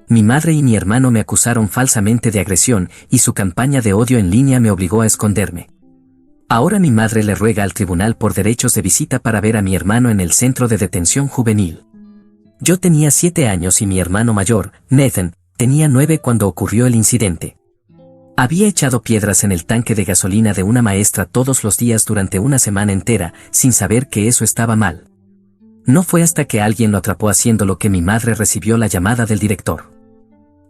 Mi madre y mi hermano me acusaron falsamente de agresión y su campaña de odio en línea me obligó a esconderme. Ahora mi madre le ruega al tribunal por derechos de visita para ver a mi hermano en el centro de detención juvenil. Yo tenía 7 años y mi hermano mayor, Nathan, tenía 9 cuando ocurrió el incidente. Había echado piedras en el tanque de gasolina de una maestra todos los días durante una semana entera, sin saber que eso estaba mal. No fue hasta que alguien lo atrapó haciéndolo que mi madre recibió la llamada del director.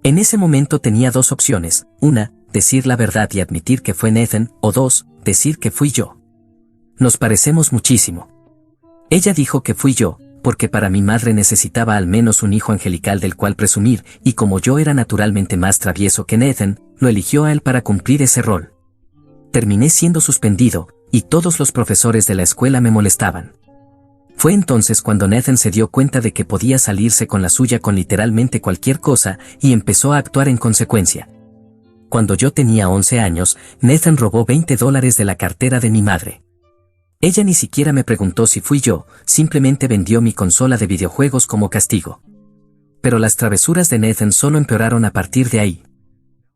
En ese momento tenía 2 opciones: 1, decir la verdad y admitir que fue Nathan, o 2, decir que fui yo. Nos parecemos muchísimo. Ella dijo que fui yo, porque para mi madre necesitaba al menos un hijo angelical del cual presumir, y como yo era naturalmente más travieso que Nathan, lo eligió a él para cumplir ese rol. Terminé siendo suspendido, y todos los profesores de la escuela me molestaban. Fue entonces cuando Nathan se dio cuenta de que podía salirse con la suya con literalmente cualquier cosa, y empezó a actuar en consecuencia. Cuando yo tenía 11 años, Nathan robó $20 de la cartera de mi madre. Ella ni siquiera me preguntó si fui yo, simplemente vendió mi consola de videojuegos como castigo. Pero las travesuras de Nathan solo empeoraron a partir de ahí.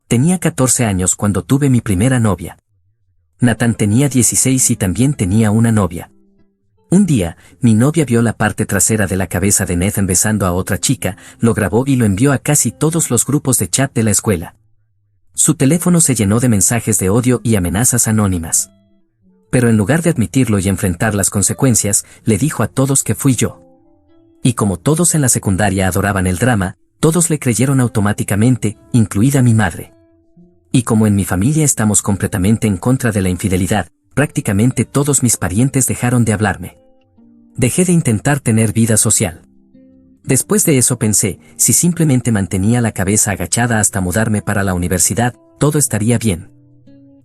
Tenía 14 años cuando tuve mi primera novia. Nathan tenía 16 y también tenía una novia. Un día, mi novia vio la parte trasera de la cabeza de Nathan besando a otra chica, lo grabó y lo envió a casi todos los grupos de chat de la escuela. Su teléfono se llenó de mensajes de odio y amenazas anónimas. Pero en lugar de admitirlo y enfrentar las consecuencias, le dijo a todos que fui yo. Y como todos en la secundaria adoraban el drama, todos le creyeron automáticamente, incluida mi madre. Y como en mi familia estamos completamente en contra de la infidelidad, prácticamente todos mis parientes dejaron de hablarme. Dejé de intentar tener vida social. Después de eso pensé, si simplemente mantenía la cabeza agachada hasta mudarme para la universidad, todo estaría bien.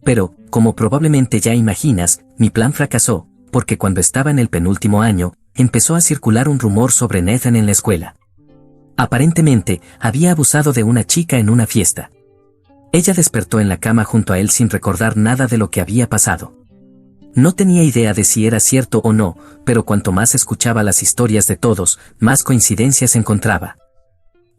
Pero, como probablemente ya imaginas, mi plan fracasó, porque cuando estaba en el penúltimo año, empezó a circular un rumor sobre Nathan en la escuela. Aparentemente, había abusado de una chica en una fiesta. Ella despertó en la cama junto a él sin recordar nada de lo que había pasado. No tenía idea de si era cierto o no, pero cuanto más escuchaba las historias de todos, más coincidencias encontraba.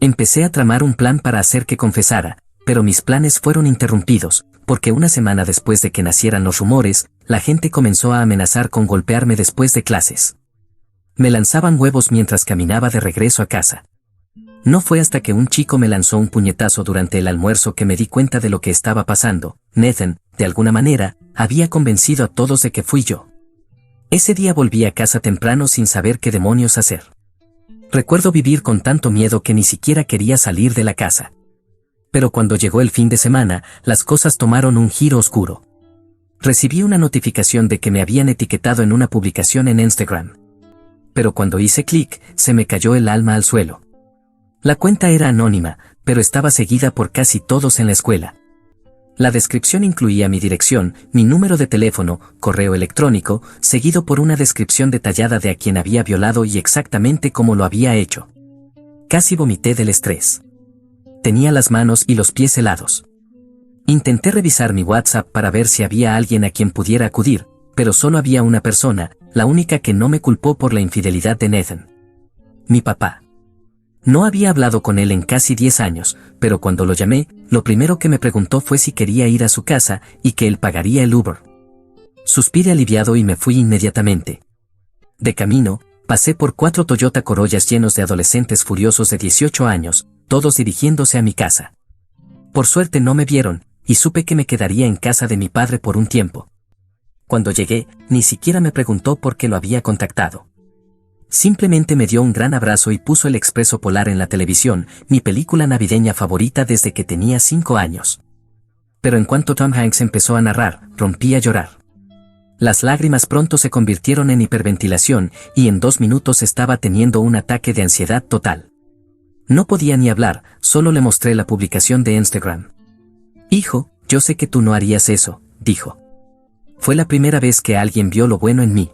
Empecé a tramar un plan para hacer que confesara, pero mis planes fueron interrumpidos, porque una semana después de que nacieran los rumores, la gente comenzó a amenazar con golpearme después de clases. Me lanzaban huevos mientras caminaba de regreso a casa. No fue hasta que un chico me lanzó un puñetazo durante el almuerzo que me di cuenta de lo que estaba pasando. Nathan, de alguna manera, había convencido a todos de que fui yo. Ese día volví a casa temprano sin saber qué demonios hacer. Recuerdo vivir con tanto miedo que ni siquiera quería salir de la casa. Pero cuando llegó el fin de semana, las cosas tomaron un giro oscuro. Recibí una notificación de que me habían etiquetado en una publicación en Instagram. Pero cuando hice clic, se me cayó el alma al suelo. La cuenta era anónima, pero estaba seguida por casi todos en la escuela. La descripción incluía mi dirección, mi número de teléfono, correo electrónico, seguido por una descripción detallada de a quien había violado y exactamente cómo lo había hecho. Casi vomité del estrés. Tenía las manos y los pies helados. Intenté revisar mi WhatsApp para ver si había alguien a quien pudiera acudir, pero solo había una persona, la única que no me culpó por la infidelidad de Nathan. Mi papá. No había hablado con él en casi 10 años, pero cuando lo llamé, lo primero que me preguntó fue si quería ir a su casa y que él pagaría el Uber. Suspiré aliviado y me fui inmediatamente. De camino, pasé por 4 Toyota Corollas llenos de adolescentes furiosos de 18 años, todos dirigiéndose a mi casa. Por suerte no me vieron, y supe que me quedaría en casa de mi padre por un tiempo. Cuando llegué, ni siquiera me preguntó por qué lo había contactado. Simplemente me dio un gran abrazo y puso El Expreso Polar en la televisión, mi película navideña favorita desde que tenía 5 años. Pero en cuanto Tom Hanks empezó a narrar, rompí a llorar. Las lágrimas pronto se convirtieron en hiperventilación y en 2 minutos estaba teniendo un ataque de ansiedad total. No podía ni hablar, solo le mostré la publicación de Instagram. Hijo, yo sé que tú no harías eso, dijo. Fue la primera vez que alguien vio lo bueno en mí.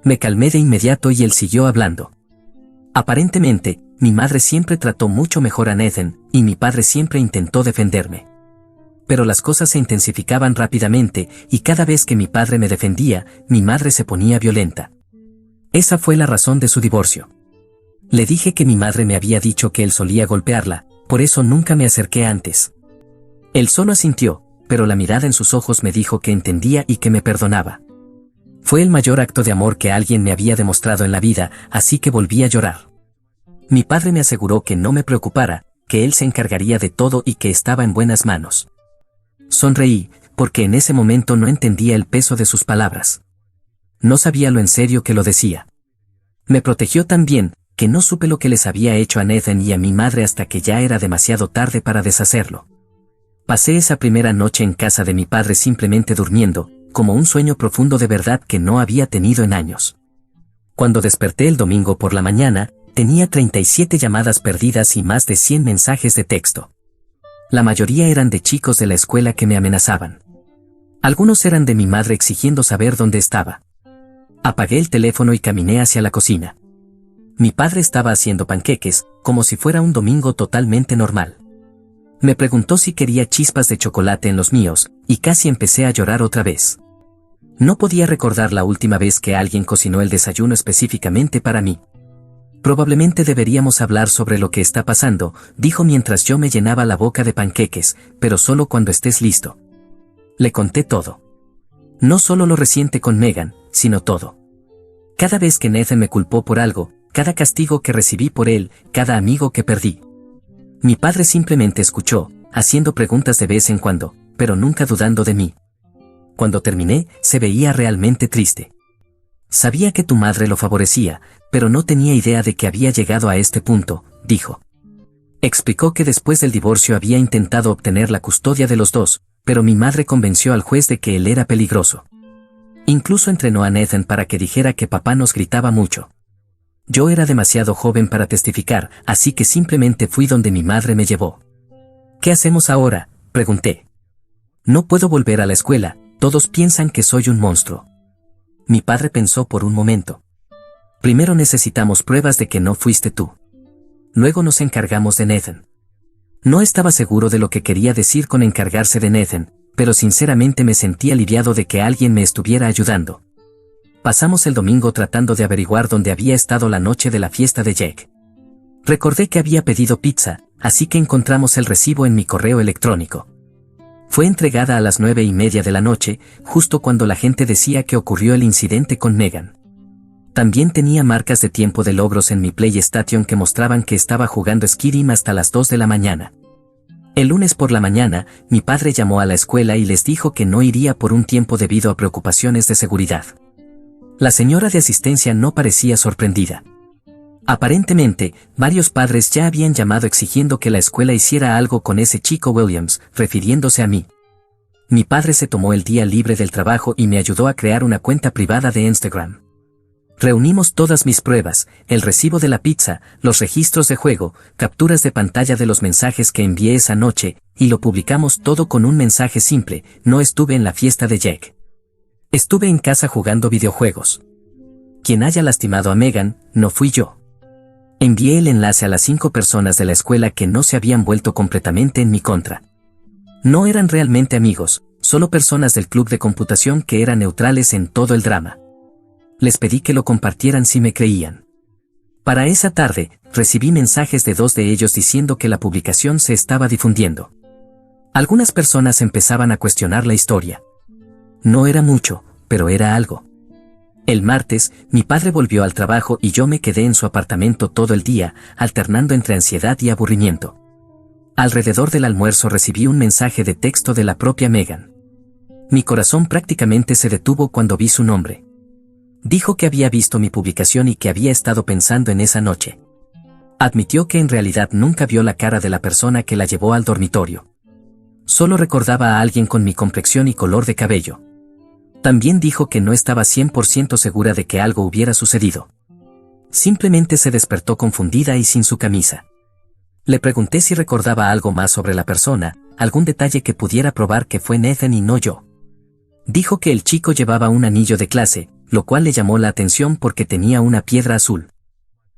Me calmé de inmediato y él siguió hablando. Aparentemente, mi madre siempre trató mucho mejor a Nathan, y mi padre siempre intentó defenderme. Pero las cosas se intensificaban rápidamente, y cada vez que mi padre me defendía, mi madre se ponía violenta. Esa fue la razón de su divorcio. Le dije que mi madre me había dicho que él solía golpearla, Por eso nunca me acerqué antes. Él solo asintió, pero la mirada en sus ojos me dijo que entendía y que me perdonaba. Fue el mayor acto de amor que alguien me había demostrado en la vida, así que volví a llorar. Mi padre me aseguró que no me preocupara, que él se encargaría de todo y que estaba en buenas manos. Sonreí, porque en ese momento no entendía el peso de sus palabras. No sabía lo en serio que lo decía. Me protegió tan bien, que no supe lo que les había hecho a Nathan y a mi madre hasta que ya era demasiado tarde para deshacerlo. Pasé esa primera noche en casa de mi padre simplemente durmiendo, como un sueño profundo de verdad que no había tenido en años. Cuando desperté el domingo por la mañana, tenía 37 llamadas perdidas y más de 100 mensajes de texto. La mayoría eran de chicos de la escuela que me amenazaban. Algunos eran de mi madre exigiendo saber dónde estaba. Apagué el teléfono y caminé hacia la cocina. Mi padre estaba haciendo panqueques, como si fuera un domingo totalmente normal. Me preguntó si quería chispas de chocolate en los míos, y casi empecé a llorar otra vez. No podía recordar la última vez que alguien cocinó el desayuno específicamente para mí. Probablemente deberíamos hablar sobre lo que está pasando, dijo mientras yo me llenaba la boca de panqueques, pero solo cuando estés listo. Le conté todo. No solo lo reciente con Megan, sino todo. Cada vez que Nathan me culpó por algo, cada castigo que recibí por él, cada amigo que perdí. Mi padre simplemente escuchó, haciendo preguntas de vez en cuando, pero nunca dudando de mí. Cuando terminé, se veía realmente triste. Sabía que tu madre lo favorecía, pero no tenía idea de que había llegado a este punto, dijo. Explicó que después del divorcio había intentado obtener la custodia de los dos, pero mi madre convenció al juez de que él era peligroso. Incluso entrenó a Nathan para que dijera que papá nos gritaba mucho. Yo era demasiado joven para testificar, así que simplemente fui donde mi madre me llevó. ¿Qué hacemos ahora?, pregunté. No puedo volver a la escuela, todos piensan que soy un monstruo. Mi padre pensó por un momento. Primero necesitamos pruebas de que no fuiste tú. Luego nos encargamos de Nathan. No estaba seguro de lo que quería decir con encargarse de Nathan, pero sinceramente me sentí aliviado de que alguien me estuviera ayudando. Pasamos el domingo tratando de averiguar dónde había estado la noche de la fiesta de Jake. Recordé que había pedido pizza, así que encontramos el recibo en mi correo electrónico. Fue entregada a las 9:30 de la noche, justo cuando la gente decía que ocurrió el incidente con Megan. También tenía marcas de tiempo de logros en mi PlayStation que mostraban que estaba jugando Skyrim hasta las 2 de la mañana. El lunes por la mañana, mi padre llamó a la escuela y les dijo que no iría por un tiempo debido a preocupaciones de seguridad. La señora de asistencia no parecía sorprendida. Aparentemente, varios padres ya habían llamado exigiendo que la escuela hiciera algo con ese chico Williams, refiriéndose a mí. Mi padre se tomó el día libre del trabajo y me ayudó a crear una cuenta privada de Instagram. Reunimos todas mis pruebas, el recibo de la pizza, los registros de juego, capturas de pantalla de los mensajes que envié esa noche, y lo publicamos todo con un mensaje simple: no estuve en la fiesta de Jake. Estuve en casa jugando videojuegos. Quien haya lastimado a Megan, no fui yo. Envié el enlace a las 5 personas de la escuela que no se habían vuelto completamente en mi contra. No eran realmente amigos, solo personas del club de computación que eran neutrales en todo el drama. Les pedí que lo compartieran si me creían. Para esa tarde, recibí mensajes de 2 de ellos diciendo que la publicación se estaba difundiendo. Algunas personas empezaban a cuestionar la historia. No era mucho, pero era algo. El martes, mi padre volvió al trabajo y yo me quedé en su apartamento todo el día, alternando entre ansiedad y aburrimiento. Alrededor del almuerzo recibí un mensaje de texto de la propia Megan. Mi corazón prácticamente se detuvo cuando vi su nombre. Dijo que había visto mi publicación y que había estado pensando en esa noche. Admitió que en realidad nunca vio la cara de la persona que la llevó al dormitorio. Solo recordaba a alguien con mi complexión y color de cabello. También dijo que no estaba 100% segura de que algo hubiera sucedido. Simplemente se despertó confundida y sin su camisa. Le pregunté si recordaba algo más sobre la persona, algún detalle que pudiera probar que fue Nathan y no yo. Dijo que el chico llevaba un anillo de clase, lo cual le llamó la atención porque tenía una piedra azul.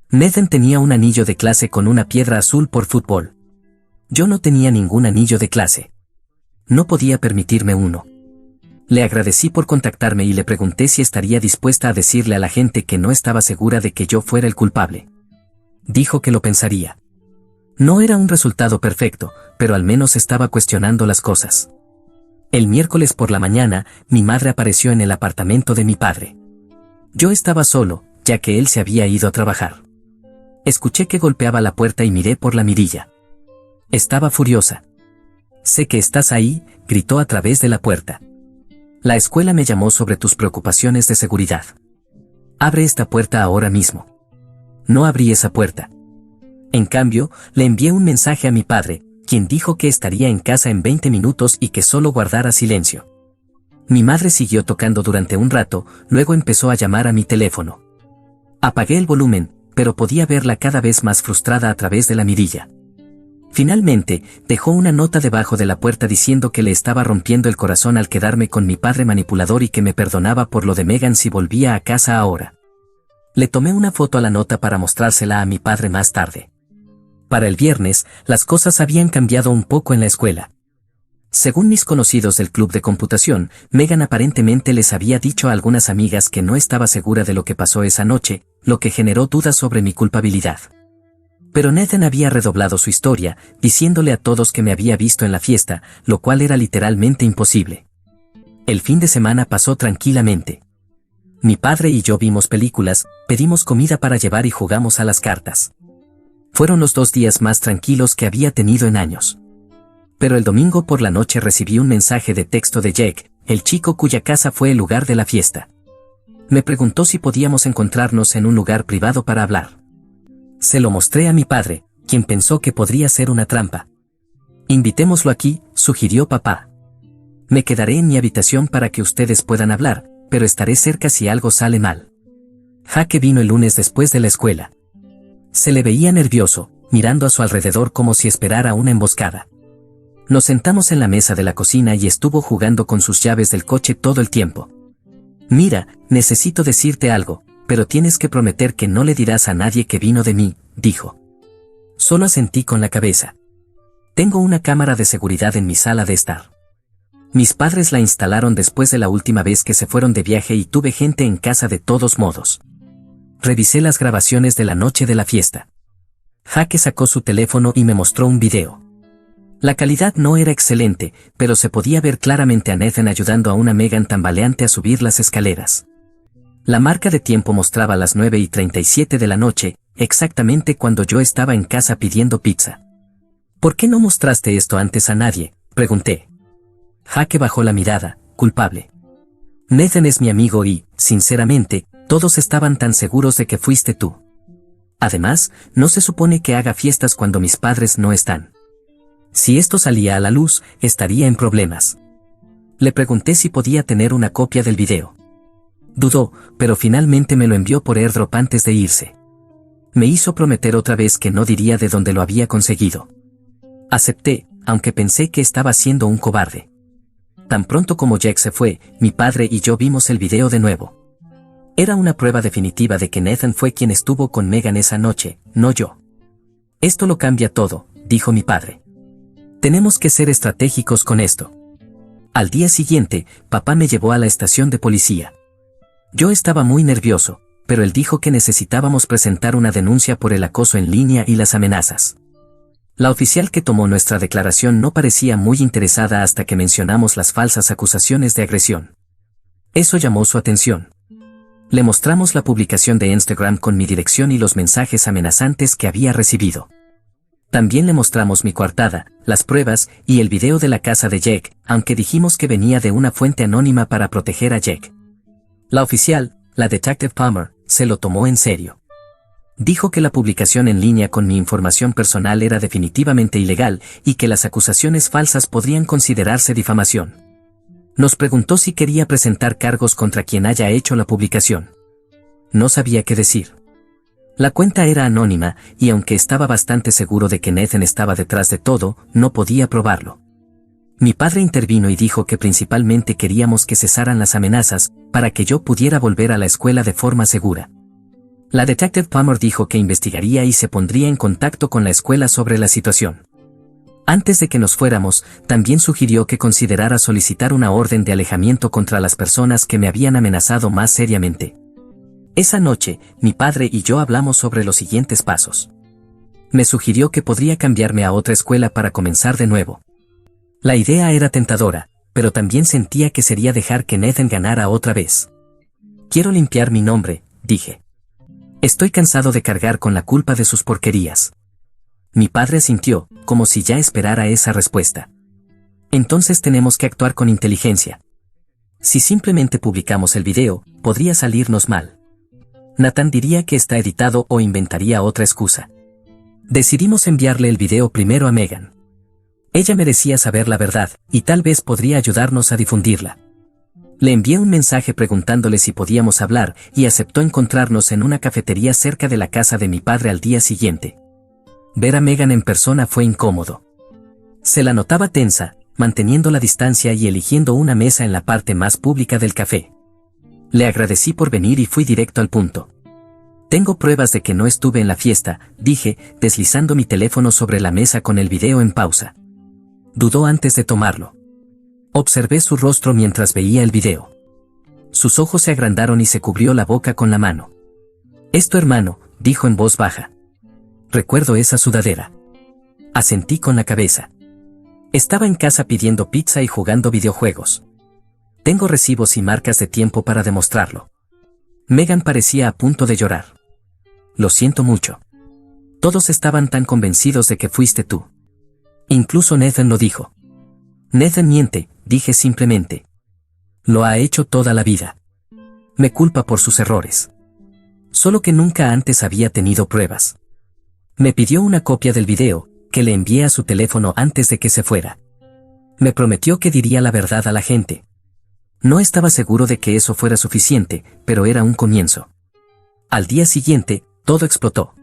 Nathan tenía un anillo de clase con una piedra azul por fútbol. Yo no tenía ningún anillo de clase. No podía permitirme uno. Le agradecí por contactarme y le pregunté si estaría dispuesta a decirle a la gente que no estaba segura de que yo fuera el culpable. Dijo que lo pensaría. No era un resultado perfecto, pero al menos estaba cuestionando las cosas. El miércoles por la mañana, mi madre apareció en el apartamento de mi padre. Yo estaba solo, ya que él se había ido a trabajar. Escuché que golpeaba la puerta y miré por la mirilla. Estaba furiosa. «Sé que estás ahí», gritó a través de la puerta. «La escuela me llamó sobre tus preocupaciones de seguridad. Abre esta puerta ahora mismo». No abrí esa puerta. En cambio, le envié un mensaje a mi padre, quien dijo que estaría en casa en 20 minutos y que solo guardara silencio. Mi madre siguió tocando durante un rato, luego empezó a llamar a mi teléfono. Apagué el volumen, pero podía verla cada vez más frustrada a través de la mirilla. Finalmente, dejó una nota debajo de la puerta diciendo que le estaba rompiendo el corazón al quedarme con mi padre manipulador y que me perdonaba por lo de Megan si volvía a casa ahora. Le tomé una foto a la nota para mostrársela a mi padre más tarde. Para el viernes, las cosas habían cambiado un poco en la escuela. Según mis conocidos del club de computación, Megan aparentemente les había dicho a algunas amigas que no estaba segura de lo que pasó esa noche, lo que generó dudas sobre mi culpabilidad. Pero Nathan había redoblado su historia, diciéndole a todos que me había visto en la fiesta, lo cual era literalmente imposible. El fin de semana pasó tranquilamente. Mi padre y yo vimos películas, pedimos comida para llevar y jugamos a las cartas. Fueron los 2 días más tranquilos que había tenido en años. Pero el domingo por la noche recibí un mensaje de texto de Jake, el chico cuya casa fue el lugar de la fiesta. Me preguntó si podíamos encontrarnos en un lugar privado para hablar. Se lo mostré a mi padre, quien pensó que podría ser una trampa. «Invitémoslo aquí», sugirió papá. «Me quedaré en mi habitación para que ustedes puedan hablar, pero estaré cerca si algo sale mal». Jake vino el lunes después de la escuela. Se le veía nervioso, mirando a su alrededor como si esperara una emboscada. Nos sentamos en la mesa de la cocina y estuvo jugando con sus llaves del coche todo el tiempo. «Mira, necesito decirte algo, pero tienes que prometer que no le dirás a nadie que vino de mí», dijo. Solo asentí con la cabeza. «Tengo una cámara de seguridad en mi sala de estar. Mis padres la instalaron después de la última vez que se fueron de viaje y tuve gente en casa de todos modos». Revisé las grabaciones de la noche de la fiesta. Jake sacó su teléfono y me mostró un video. La calidad no era excelente, pero se podía ver claramente a Nathan ayudando a una Megan tambaleante a subir las escaleras. La marca de tiempo mostraba las 9:37 de la noche, exactamente cuando yo estaba en casa pidiendo pizza. «¿Por qué no mostraste esto antes a nadie?», pregunté. Jake bajó la mirada, culpable. «Nathan es mi amigo y, sinceramente, todos estaban tan seguros de que fuiste tú. Además, no se supone que haga fiestas cuando mis padres no están. Si esto salía a la luz, estaría en problemas». Le pregunté si podía tener una copia del video. Dudó, pero finalmente me lo envió por AirDrop antes de irse. Me hizo prometer otra vez que no diría de dónde lo había conseguido. Acepté, aunque pensé que estaba siendo un cobarde. Tan pronto como Jack se fue, mi padre y yo vimos el video de nuevo. Era una prueba definitiva de que Nathan fue quien estuvo con Megan esa noche, no yo. «Esto lo cambia todo», dijo mi padre. «Tenemos que ser estratégicos con esto». Al día siguiente, papá me llevó a la estación de policía. Yo estaba muy nervioso, pero él dijo que necesitábamos presentar una denuncia por el acoso en línea y las amenazas. La oficial que tomó nuestra declaración no parecía muy interesada hasta que mencionamos las falsas acusaciones de agresión. Eso llamó su atención. Le mostramos la publicación de Instagram con mi dirección y los mensajes amenazantes que había recibido. También le mostramos mi coartada, las pruebas y el video de la casa de Jack, aunque dijimos que venía de una fuente anónima para proteger a Jack. La oficial, la Detective Palmer, se lo tomó en serio. Dijo que la publicación en línea con mi información personal era definitivamente ilegal y que las acusaciones falsas podrían considerarse difamación. Nos preguntó si quería presentar cargos contra quien haya hecho la publicación. No sabía qué decir. La cuenta era anónima, y aunque estaba bastante seguro de que Nathan estaba detrás de todo, no podía probarlo. Mi padre intervino y dijo que principalmente queríamos que cesaran las amenazas, para que yo pudiera volver a la escuela de forma segura. La Detective Palmer dijo que investigaría y se pondría en contacto con la escuela sobre la situación. Antes de que nos fuéramos, también sugirió que considerara solicitar una orden de alejamiento contra las personas que me habían amenazado más seriamente. Esa noche, mi padre y yo hablamos sobre los siguientes pasos. Me sugirió que podría cambiarme a otra escuela para comenzar de nuevo. La idea era tentadora, pero también sentía que sería dejar que Nathan ganara otra vez. Quiero limpiar mi nombre, dije. Estoy cansado de cargar con la culpa de sus porquerías. Mi padre asintió, como si ya esperara esa respuesta. Entonces tenemos que actuar con inteligencia. Si simplemente publicamos el video, podría salirnos mal. Nathan diría que está editado o inventaría otra excusa. Decidimos enviarle el video primero a Megan. Ella merecía saber la verdad, y tal vez podría ayudarnos a difundirla. Le envié un mensaje preguntándole si podíamos hablar, y aceptó encontrarnos en una cafetería cerca de la casa de mi padre al día siguiente. Ver a Megan en persona fue incómodo. Se la notaba tensa, manteniendo la distancia y eligiendo una mesa en la parte más pública del café. Le agradecí por venir y fui directo al punto. Tengo pruebas de que no estuve en la fiesta, dije, deslizando mi teléfono sobre la mesa con el video en pausa. Dudó antes de tomarlo. Observé su rostro mientras veía el video. Sus ojos se agrandaron y se cubrió la boca con la mano. «Es tu hermano», dijo en voz baja. «Recuerdo esa sudadera». Asentí con la cabeza. Estaba en casa pidiendo pizza y jugando videojuegos. Tengo recibos y marcas de tiempo para demostrarlo. Megan parecía a punto de llorar. «Lo siento mucho. Todos estaban tan convencidos de que fuiste tú. Incluso Nathan lo dijo». «Nathan miente», dije simplemente. «Lo ha hecho toda la vida. Me culpa por sus errores. Solo que nunca antes había tenido pruebas». Me pidió una copia del video, que le envié a su teléfono antes de que se fuera. Me prometió que diría la verdad a la gente. No estaba seguro de que eso fuera suficiente, pero era un comienzo. Al día siguiente, todo explotó.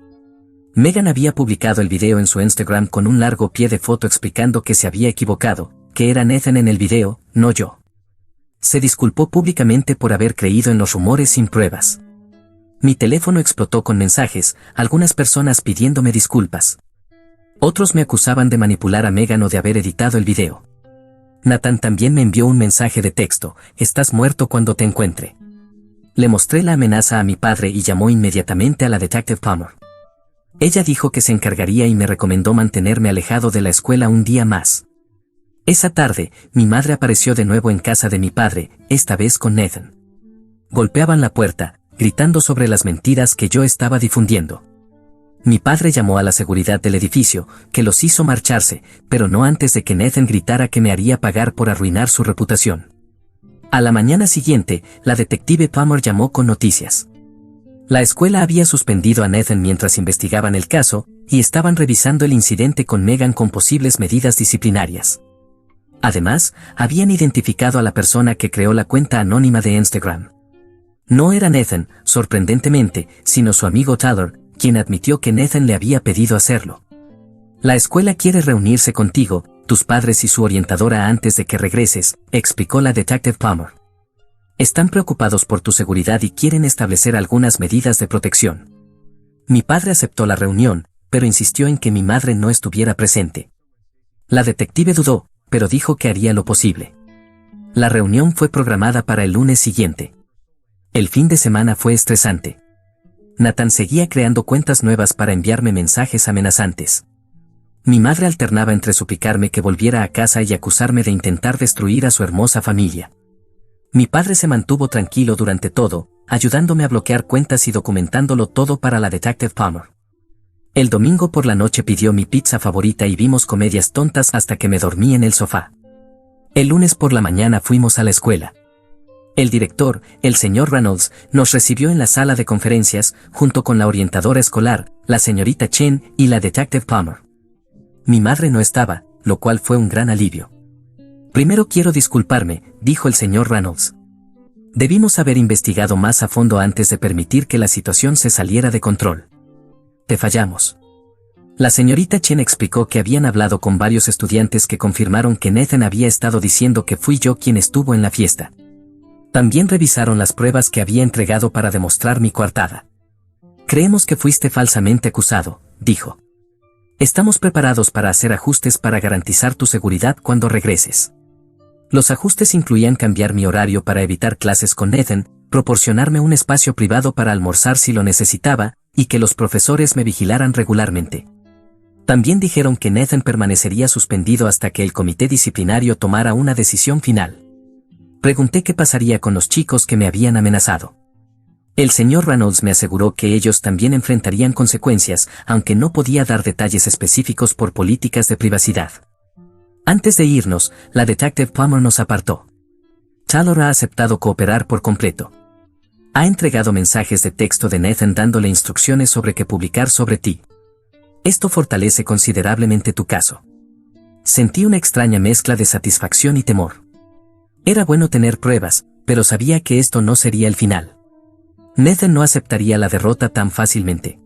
Megan había publicado el video en su Instagram con un largo pie de foto explicando que se había equivocado, que era Nathan en el video, no yo. Se disculpó públicamente por haber creído en los rumores sin pruebas. Mi teléfono explotó con mensajes, algunas personas pidiéndome disculpas. Otros me acusaban de manipular a Megan o de haber editado el video. Nathan también me envió un mensaje de texto: «Estás muerto cuando te encuentre». Le mostré la amenaza a mi padre y llamó inmediatamente a la Detective Palmer. Ella dijo que se encargaría y me recomendó mantenerme alejado de la escuela un día más. Esa tarde, mi madre apareció de nuevo en casa de mi padre, esta vez con Nathan. Golpeaban la puerta, gritando sobre las mentiras que yo estaba difundiendo. Mi padre llamó a la seguridad del edificio, que los hizo marcharse, pero no antes de que Nathan gritara que me haría pagar por arruinar su reputación. A la mañana siguiente, la detective Palmer llamó con noticias. La escuela había suspendido a Nathan mientras investigaban el caso, y estaban revisando el incidente con Megan con posibles medidas disciplinarias. Además, habían identificado a la persona que creó la cuenta anónima de Instagram. No era Nathan, sorprendentemente, sino su amigo Tyler, quien admitió que Nathan le había pedido hacerlo. «La escuela quiere reunirse contigo, tus padres y su orientadora antes de que regreses», explicó la Detective Palmer. «Están preocupados por tu seguridad y quieren establecer algunas medidas de protección». Mi padre aceptó la reunión, pero insistió en que mi madre no estuviera presente. La detective dudó, pero dijo que haría lo posible. La reunión fue programada para el lunes siguiente. El fin de semana fue estresante. Nathan seguía creando cuentas nuevas para enviarme mensajes amenazantes. Mi madre alternaba entre suplicarme que volviera a casa y acusarme de intentar destruir a su hermosa familia. Mi padre se mantuvo tranquilo durante todo, ayudándome a bloquear cuentas y documentándolo todo para la Detective Palmer. El domingo por la noche pidió mi pizza favorita y vimos comedias tontas hasta que me dormí en el sofá. El lunes por la mañana fuimos a la escuela. El director, el señor Reynolds, nos recibió en la sala de conferencias, junto con la orientadora escolar, la señorita Chen y la Detective Palmer. Mi madre no estaba, lo cual fue un gran alivio. «Primero quiero disculparme», dijo el señor Reynolds. «Debimos haber investigado más a fondo antes de permitir que la situación se saliera de control. Te fallamos». La señorita Chen explicó que habían hablado con varios estudiantes que confirmaron que Nathan había estado diciendo que fui yo quien estuvo en la fiesta. También revisaron las pruebas que había entregado para demostrar mi coartada. «Creemos que fuiste falsamente acusado», dijo. «Estamos preparados para hacer ajustes para garantizar tu seguridad cuando regreses». Los ajustes incluían cambiar mi horario para evitar clases con Nathan, proporcionarme un espacio privado para almorzar si lo necesitaba, y que los profesores me vigilaran regularmente. También dijeron que Nathan permanecería suspendido hasta que el comité disciplinario tomara una decisión final. Pregunté qué pasaría con los chicos que me habían amenazado. El señor Reynolds me aseguró que ellos también enfrentarían consecuencias, aunque no podía dar detalles específicos por políticas de privacidad. Antes de irnos, la detective Plummer nos apartó. Taylor ha aceptado cooperar por completo. Ha entregado mensajes de texto de Nathan dándole instrucciones sobre qué publicar sobre ti. Esto fortalece considerablemente tu caso. Sentí una extraña mezcla de satisfacción y temor. Era bueno tener pruebas, pero sabía que esto no sería el final. Nathan no aceptaría la derrota tan fácilmente.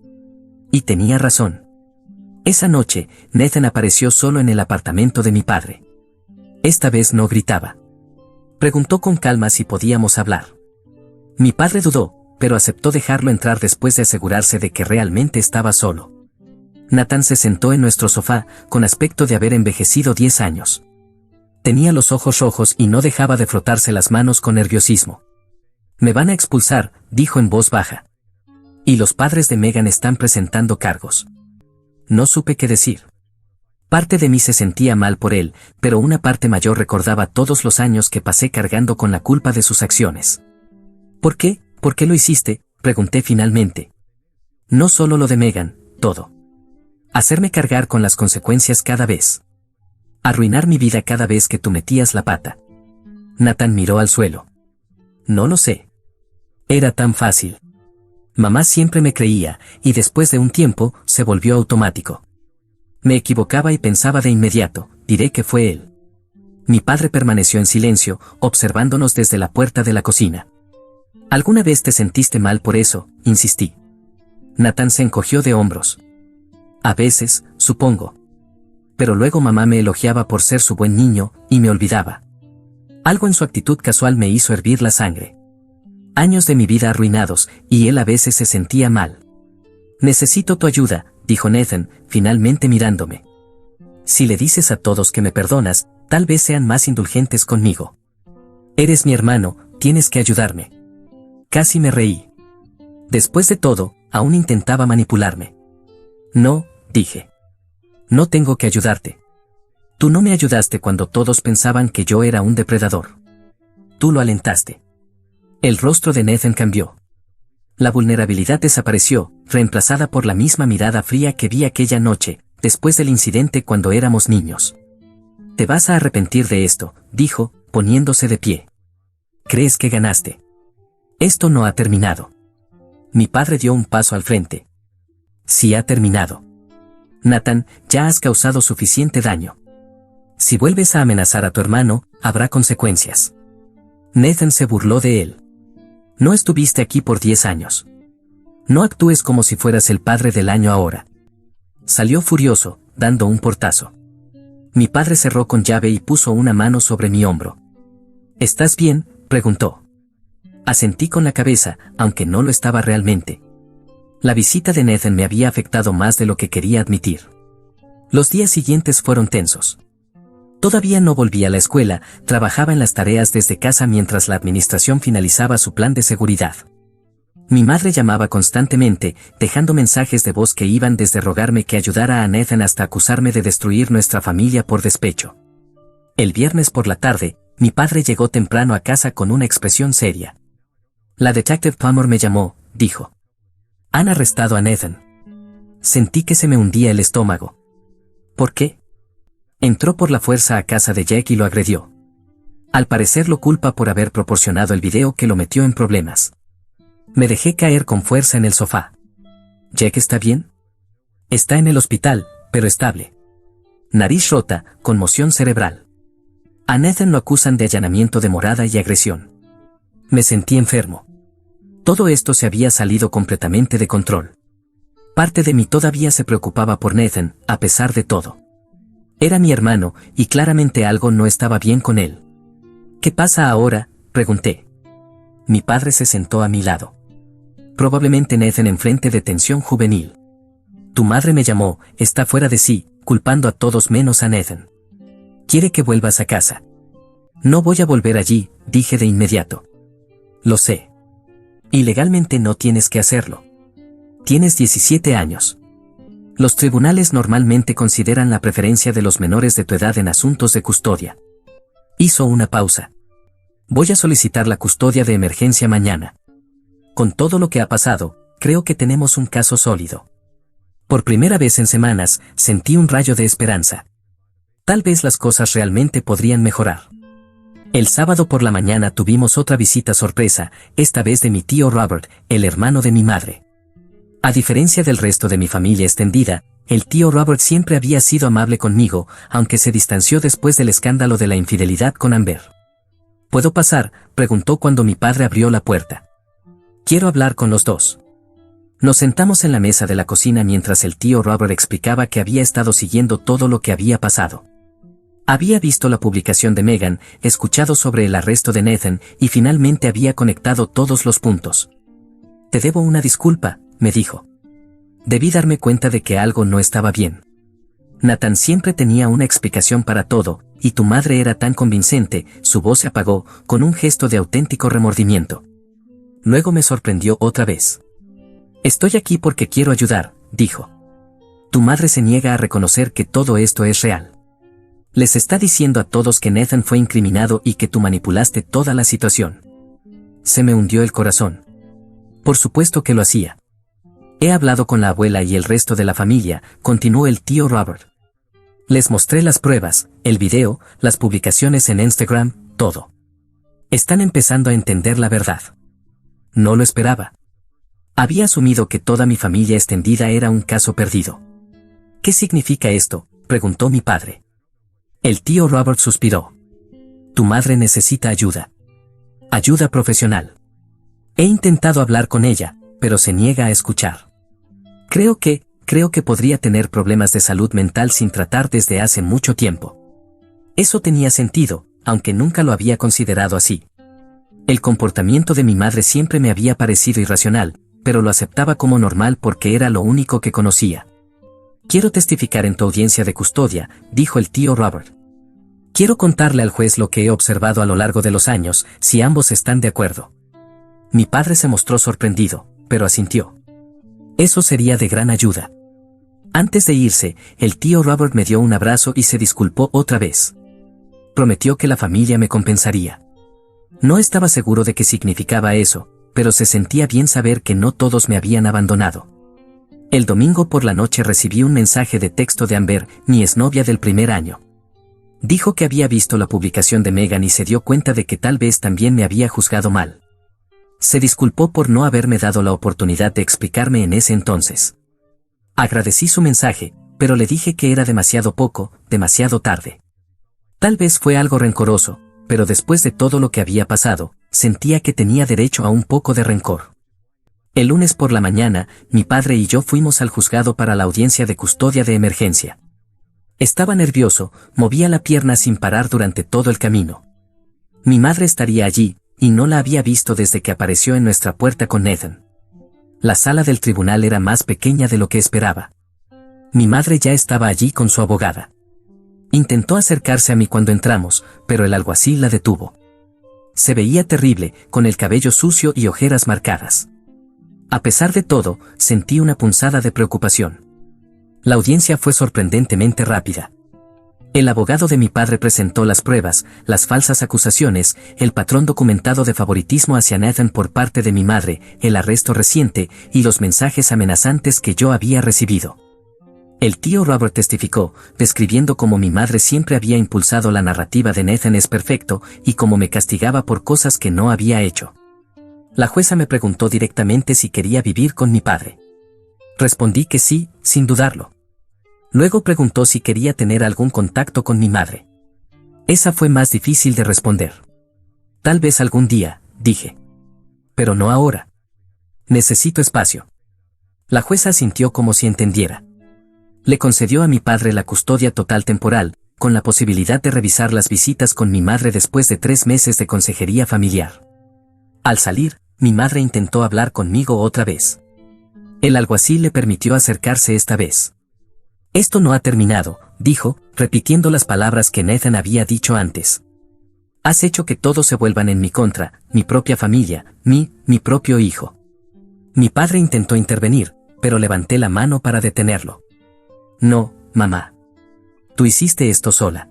Y tenía razón. Esa noche, Nathan apareció solo en el apartamento de mi padre. Esta vez no gritaba. Preguntó con calma si podíamos hablar. Mi padre dudó, pero aceptó dejarlo entrar después de asegurarse de que realmente estaba solo. Nathan se sentó en nuestro sofá, con aspecto de haber envejecido 10 años. Tenía los ojos rojos y no dejaba de frotarse las manos con nerviosismo. Me van a expulsar, dijo en voz baja. Y los padres de Megan están presentando cargos. No supe qué decir. Parte de mí se sentía mal por él, pero una parte mayor recordaba todos los años que pasé cargando con la culpa de sus acciones. ¿Por qué? ¿Por qué lo hiciste?, pregunté finalmente. No solo lo de Megan, todo. Hacerme cargar con las consecuencias cada vez. Arruinar mi vida cada vez que tú metías la pata. Nathan miró al suelo. No lo sé. Era tan fácil. Mamá siempre me creía, y después de un tiempo, se volvió automático. Me equivocaba y pensaba de inmediato, diré que fue él. Mi padre permaneció en silencio, observándonos desde la puerta de la cocina. ¿Alguna vez te sentiste mal por eso?, insistí. Nathan se encogió de hombros. A veces, supongo. Pero luego mamá me elogiaba por ser su buen niño, y me olvidaba. Algo en su actitud casual me hizo hervir la sangre. Años de mi vida arruinados, y él a veces se sentía mal. Necesito tu ayuda, dijo Nathan, finalmente mirándome. Si le dices a todos que me perdonas, tal vez sean más indulgentes conmigo. Eres mi hermano, tienes que ayudarme. Casi me reí. Después de todo, aún intentaba manipularme. No, dije. No tengo que ayudarte. Tú no me ayudaste cuando todos pensaban que yo era un depredador. Tú lo alentaste. El rostro de Nathan cambió. La vulnerabilidad desapareció, reemplazada por la misma mirada fría que vi aquella noche, después del incidente cuando éramos niños. Te vas a arrepentir de esto, dijo, poniéndose de pie. ¿Crees que ganaste? Esto no ha terminado. Mi padre dio un paso al frente. Sí ha terminado. Nathan, ya has causado suficiente daño. Si vuelves a amenazar a tu hermano, habrá consecuencias. Nathan se burló de él. No estuviste aquí por 10 años. No actúes como si fueras el padre del año ahora. Salió furioso, dando un portazo. Mi padre cerró con llave y puso una mano sobre mi hombro. ¿Estás bien?, preguntó. Asentí con la cabeza, aunque no lo estaba realmente. La visita de Nathan me había afectado más de lo que quería admitir. Los días siguientes fueron tensos. Todavía no volví a la escuela, trabajaba en las tareas desde casa mientras la administración finalizaba su plan de seguridad. Mi madre llamaba constantemente, dejando mensajes de voz que iban desde rogarme que ayudara a Nathan hasta acusarme de destruir nuestra familia por despecho. El viernes por la tarde, mi padre llegó temprano a casa con una expresión seria. La detective Plummer me llamó, dijo. Han arrestado a Nathan. Sentí que se me hundía el estómago. ¿Por qué? Entró por la fuerza a casa de Jack y lo agredió. Al parecer lo culpa por haber proporcionado el video que lo metió en problemas. Me dejé caer con fuerza en el sofá. ¿Jack está bien? Está en el hospital, pero estable. Nariz rota, conmoción cerebral. A Nathan lo acusan de allanamiento de morada y agresión. Me sentí enfermo. Todo esto se había salido completamente de control. Parte de mí todavía se preocupaba por Nathan, a pesar de todo. Era mi hermano, y claramente algo no estaba bien con él. ¿Qué pasa ahora?, pregunté. Mi padre se sentó a mi lado. Probablemente Nathan enfrente de tensión juvenil. Tu madre me llamó, está fuera de sí, culpando a todos menos a Nathan. Quiere que vuelvas a casa. No voy a volver allí, dije de inmediato. Lo sé. Y legalmente no tienes que hacerlo. Tienes 17 años. Los tribunales normalmente consideran la preferencia de los menores de tu edad en asuntos de custodia. Hizo una pausa. Voy a solicitar la custodia de emergencia mañana. Con todo lo que ha pasado, creo que tenemos un caso sólido. Por primera vez en semanas, sentí un rayo de esperanza. Tal vez las cosas realmente podrían mejorar. El sábado por la mañana tuvimos otra visita sorpresa, esta vez de mi tío Robert, el hermano de mi madre. A diferencia del resto de mi familia extendida, el tío Robert siempre había sido amable conmigo, aunque se distanció después del escándalo de la infidelidad con Amber. ¿Puedo pasar?, preguntó cuando mi padre abrió la puerta. Quiero hablar con los dos. Nos sentamos en la mesa de la cocina mientras el tío Robert explicaba que había estado siguiendo todo lo que había pasado. Había visto la publicación de Megan, escuchado sobre el arresto de Nathan y finalmente había conectado todos los puntos. Te debo una disculpa, me dijo. Debí darme cuenta de que algo no estaba bien. Nathan siempre tenía una explicación para todo, y tu madre era tan convincente, su voz se apagó, con un gesto de auténtico remordimiento. Luego me sorprendió otra vez. Estoy aquí porque quiero ayudar, dijo. Tu madre se niega a reconocer que todo esto es real. Les está diciendo a todos que Nathan fue incriminado y que tú manipulaste toda la situación. Se me hundió el corazón. Por supuesto que lo hacía. He hablado con la abuela y el resto de la familia, continuó el tío Robert. Les mostré las pruebas, el video, las publicaciones en Instagram, todo. Están empezando a entender la verdad. No lo esperaba. Había asumido que toda mi familia extendida era un caso perdido. ¿Qué significa esto?, preguntó mi padre. El tío Robert suspiró. Tu madre necesita ayuda. Ayuda profesional. He intentado hablar con ella, pero se niega a escuchar. Creo que podría tener problemas de salud mental sin tratar desde hace mucho tiempo. Eso tenía sentido, aunque nunca lo había considerado así. El comportamiento de mi madre siempre me había parecido irracional, pero lo aceptaba como normal porque era lo único que conocía. Quiero testificar en tu audiencia de custodia, dijo el tío Robert. Quiero contarle al juez lo que he observado a lo largo de los años, si ambos están de acuerdo. Mi padre se mostró sorprendido, pero asintió. Eso sería de gran ayuda. Antes de irse, el tío Robert me dio un abrazo y se disculpó otra vez. Prometió que la familia me compensaría. No estaba seguro de qué significaba eso, pero se sentía bien saber que no todos me habían abandonado. El domingo por la noche recibí un mensaje de texto de Amber, mi exnovia del primer año. Dijo que había visto la publicación de Megan y se dio cuenta de que tal vez también me había juzgado mal. Se disculpó por no haberme dado la oportunidad de explicarme en ese entonces. Agradecí su mensaje, pero le dije que era demasiado poco, demasiado tarde. Tal vez fue algo rencoroso, pero después de todo lo que había pasado, sentía que tenía derecho a un poco de rencor. El lunes por la mañana, mi padre y yo fuimos al juzgado para la audiencia de custodia de emergencia. Estaba nervioso, movía la pierna sin parar durante todo el camino. Mi madre estaría allí, y no la había visto desde que apareció en nuestra puerta con Nathan. La sala del tribunal era más pequeña de lo que esperaba. Mi madre ya estaba allí con su abogada. Intentó acercarse a mí cuando entramos, pero el alguacil la detuvo. Se veía terrible, con el cabello sucio y ojeras marcadas. A pesar de todo, sentí una punzada de preocupación. La audiencia fue sorprendentemente rápida. El abogado de mi padre presentó las pruebas, las falsas acusaciones, el patrón documentado de favoritismo hacia Nathan por parte de mi madre, el arresto reciente y los mensajes amenazantes que yo había recibido. El tío Robert testificó, describiendo cómo mi madre siempre había impulsado la narrativa de Nathan es perfecto y cómo me castigaba por cosas que no había hecho. La jueza me preguntó directamente si quería vivir con mi padre. Respondí que sí, sin dudarlo. Luego preguntó si quería tener algún contacto con mi madre. Esa fue más difícil de responder. Tal vez algún día, dije. Pero no ahora. Necesito espacio. La jueza asintió como si entendiera. Le concedió a mi padre la custodia total temporal, con la posibilidad de revisar las visitas con mi madre después de 3 meses de consejería familiar. Al salir, mi madre intentó hablar conmigo otra vez. El alguacil le permitió acercarse esta vez. Esto no ha terminado, dijo, repitiendo las palabras que Nathan había dicho antes. Has hecho que todos se vuelvan en mi contra, mi propia familia, mi propio hijo. Mi padre intentó intervenir, pero levanté la mano para detenerlo. No, mamá. Tú hiciste esto sola.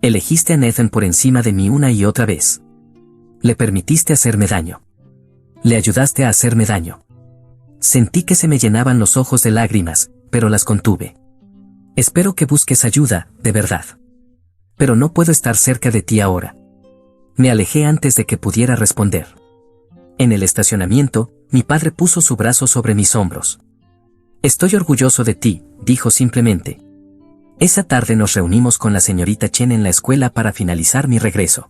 Elegiste a Nathan por encima de mí una y otra vez. Le permitiste hacerme daño. Le ayudaste a hacerme daño. Sentí que se me llenaban los ojos de lágrimas, pero las contuve. Espero que busques ayuda, de verdad. Pero no puedo estar cerca de ti ahora. Me alejé antes de que pudiera responder. En el estacionamiento, mi padre puso su brazo sobre mis hombros. Estoy orgulloso de ti, dijo simplemente. Esa tarde nos reunimos con la señorita Chen en la escuela para finalizar mi regreso.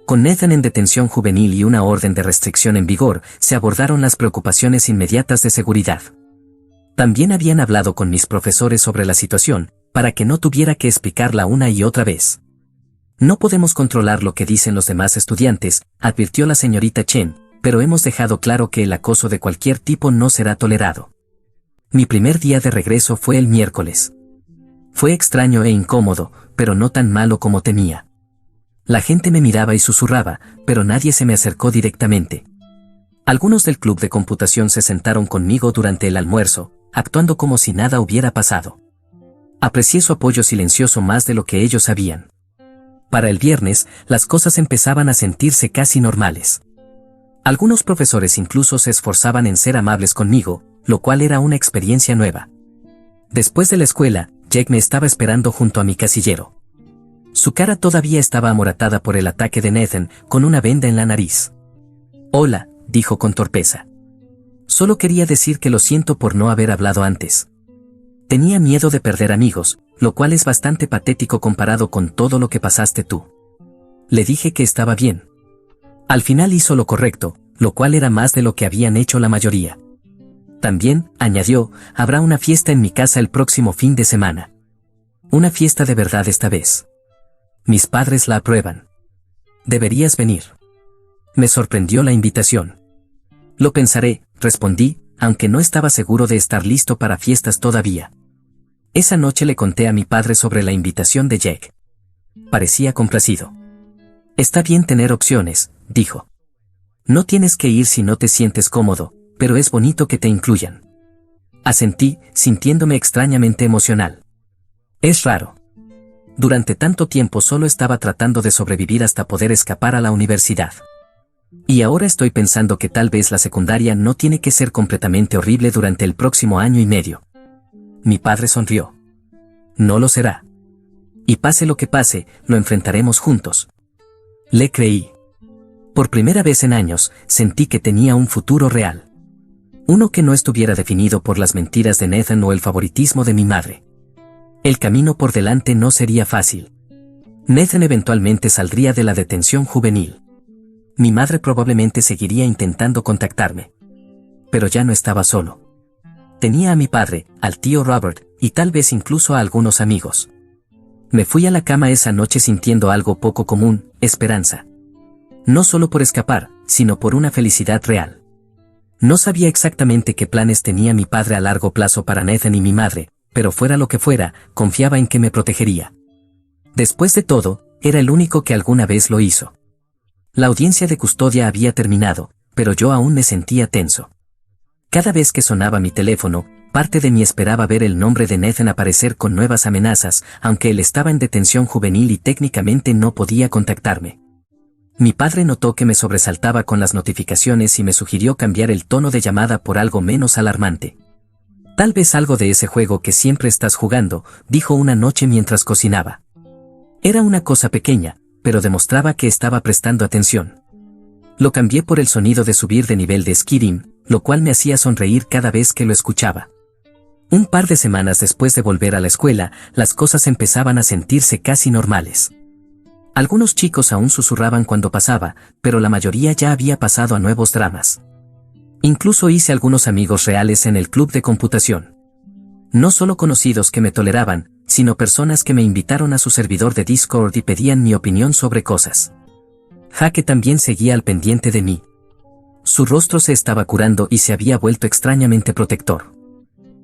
Con Nathan en detención juvenil y una orden de restricción en vigor, se abordaron las preocupaciones inmediatas de seguridad. También habían hablado con mis profesores sobre la situación, para que no tuviera que explicarla una y otra vez. No podemos controlar lo que dicen los demás estudiantes, advirtió la señorita Chen, pero hemos dejado claro que el acoso de cualquier tipo no será tolerado. Mi primer día de regreso fue el miércoles. Fue extraño e incómodo, pero no tan malo como temía. La gente me miraba y susurraba, pero nadie se me acercó directamente. Algunos del club de computación se sentaron conmigo durante el almuerzo, actuando como si nada hubiera pasado. Aprecié su apoyo silencioso más de lo que ellos sabían. Para el viernes, las cosas empezaban a sentirse casi normales. Algunos profesores incluso se esforzaban en ser amables conmigo, lo cual era una experiencia nueva. Después de la escuela, Jake me estaba esperando junto a mi casillero. Su cara todavía estaba amoratada por el ataque de Nathan, con una venda en la nariz. «Hola», dijo con torpeza. «Solo quería decir que lo siento por no haber hablado antes. Tenía miedo de perder amigos, lo cual es bastante patético comparado con todo lo que pasaste tú». Le dije que estaba bien. Al final hizo lo correcto, lo cual era más de lo que habían hecho la mayoría. También, añadió, habrá una fiesta en mi casa el próximo fin de semana. Una fiesta de verdad esta vez. Mis padres la aprueban. Deberías venir. Me sorprendió la invitación. Lo pensaré, respondí, aunque no estaba seguro de estar listo para fiestas todavía. Esa noche le conté a mi padre sobre la invitación de Jack. Parecía complacido. Está bien tener opciones, dijo. No tienes que ir si no te sientes cómodo, pero es bonito que te incluyan. Asentí, sintiéndome extrañamente emocional. Es raro. Durante tanto tiempo solo estaba tratando de sobrevivir hasta poder escapar a la universidad. Y ahora estoy pensando que tal vez la secundaria no tiene que ser completamente horrible durante el próximo año y medio. Mi padre sonrió. No lo será. Y pase lo que pase, lo enfrentaremos juntos. Le creí. Por primera vez en años, sentí que tenía un futuro real. Uno que no estuviera definido por las mentiras de Nathan o el favoritismo de mi madre. El camino por delante no sería fácil. Nathan eventualmente saldría de la detención juvenil. Mi madre probablemente seguiría intentando contactarme. Pero ya no estaba solo. Tenía a mi padre, al tío Robert, y tal vez incluso a algunos amigos. Me fui a la cama esa noche sintiendo algo poco común, esperanza. No solo por escapar, sino por una felicidad real. No sabía exactamente qué planes tenía mi padre a largo plazo para Nathan y mi madre, pero fuera lo que fuera, confiaba en que me protegería. Después de todo, era el único que alguna vez lo hizo. La audiencia de custodia había terminado, pero yo aún me sentía tenso. Cada vez que sonaba mi teléfono, parte de mí esperaba ver el nombre de Nathan aparecer con nuevas amenazas, aunque él estaba en detención juvenil y técnicamente no podía contactarme. Mi padre notó que me sobresaltaba con las notificaciones y me sugirió cambiar el tono de llamada por algo menos alarmante. Tal vez algo de ese juego que siempre estás jugando, dijo una noche mientras cocinaba. Era una cosa pequeña, pero demostraba que estaba prestando atención. Lo cambié por el sonido de subir de nivel de Skyrim, lo cual me hacía sonreír cada vez que lo escuchaba. Un par de semanas después de volver a la escuela, las cosas empezaban a sentirse casi normales. Algunos chicos aún susurraban cuando pasaba, pero la mayoría ya había pasado a nuevos dramas. Incluso hice algunos amigos reales en el club de computación. No solo conocidos que me toleraban, sino personas que me invitaron a su servidor de Discord y pedían mi opinión sobre cosas. Jake también seguía al pendiente de mí. Su rostro se estaba curando y se había vuelto extrañamente protector.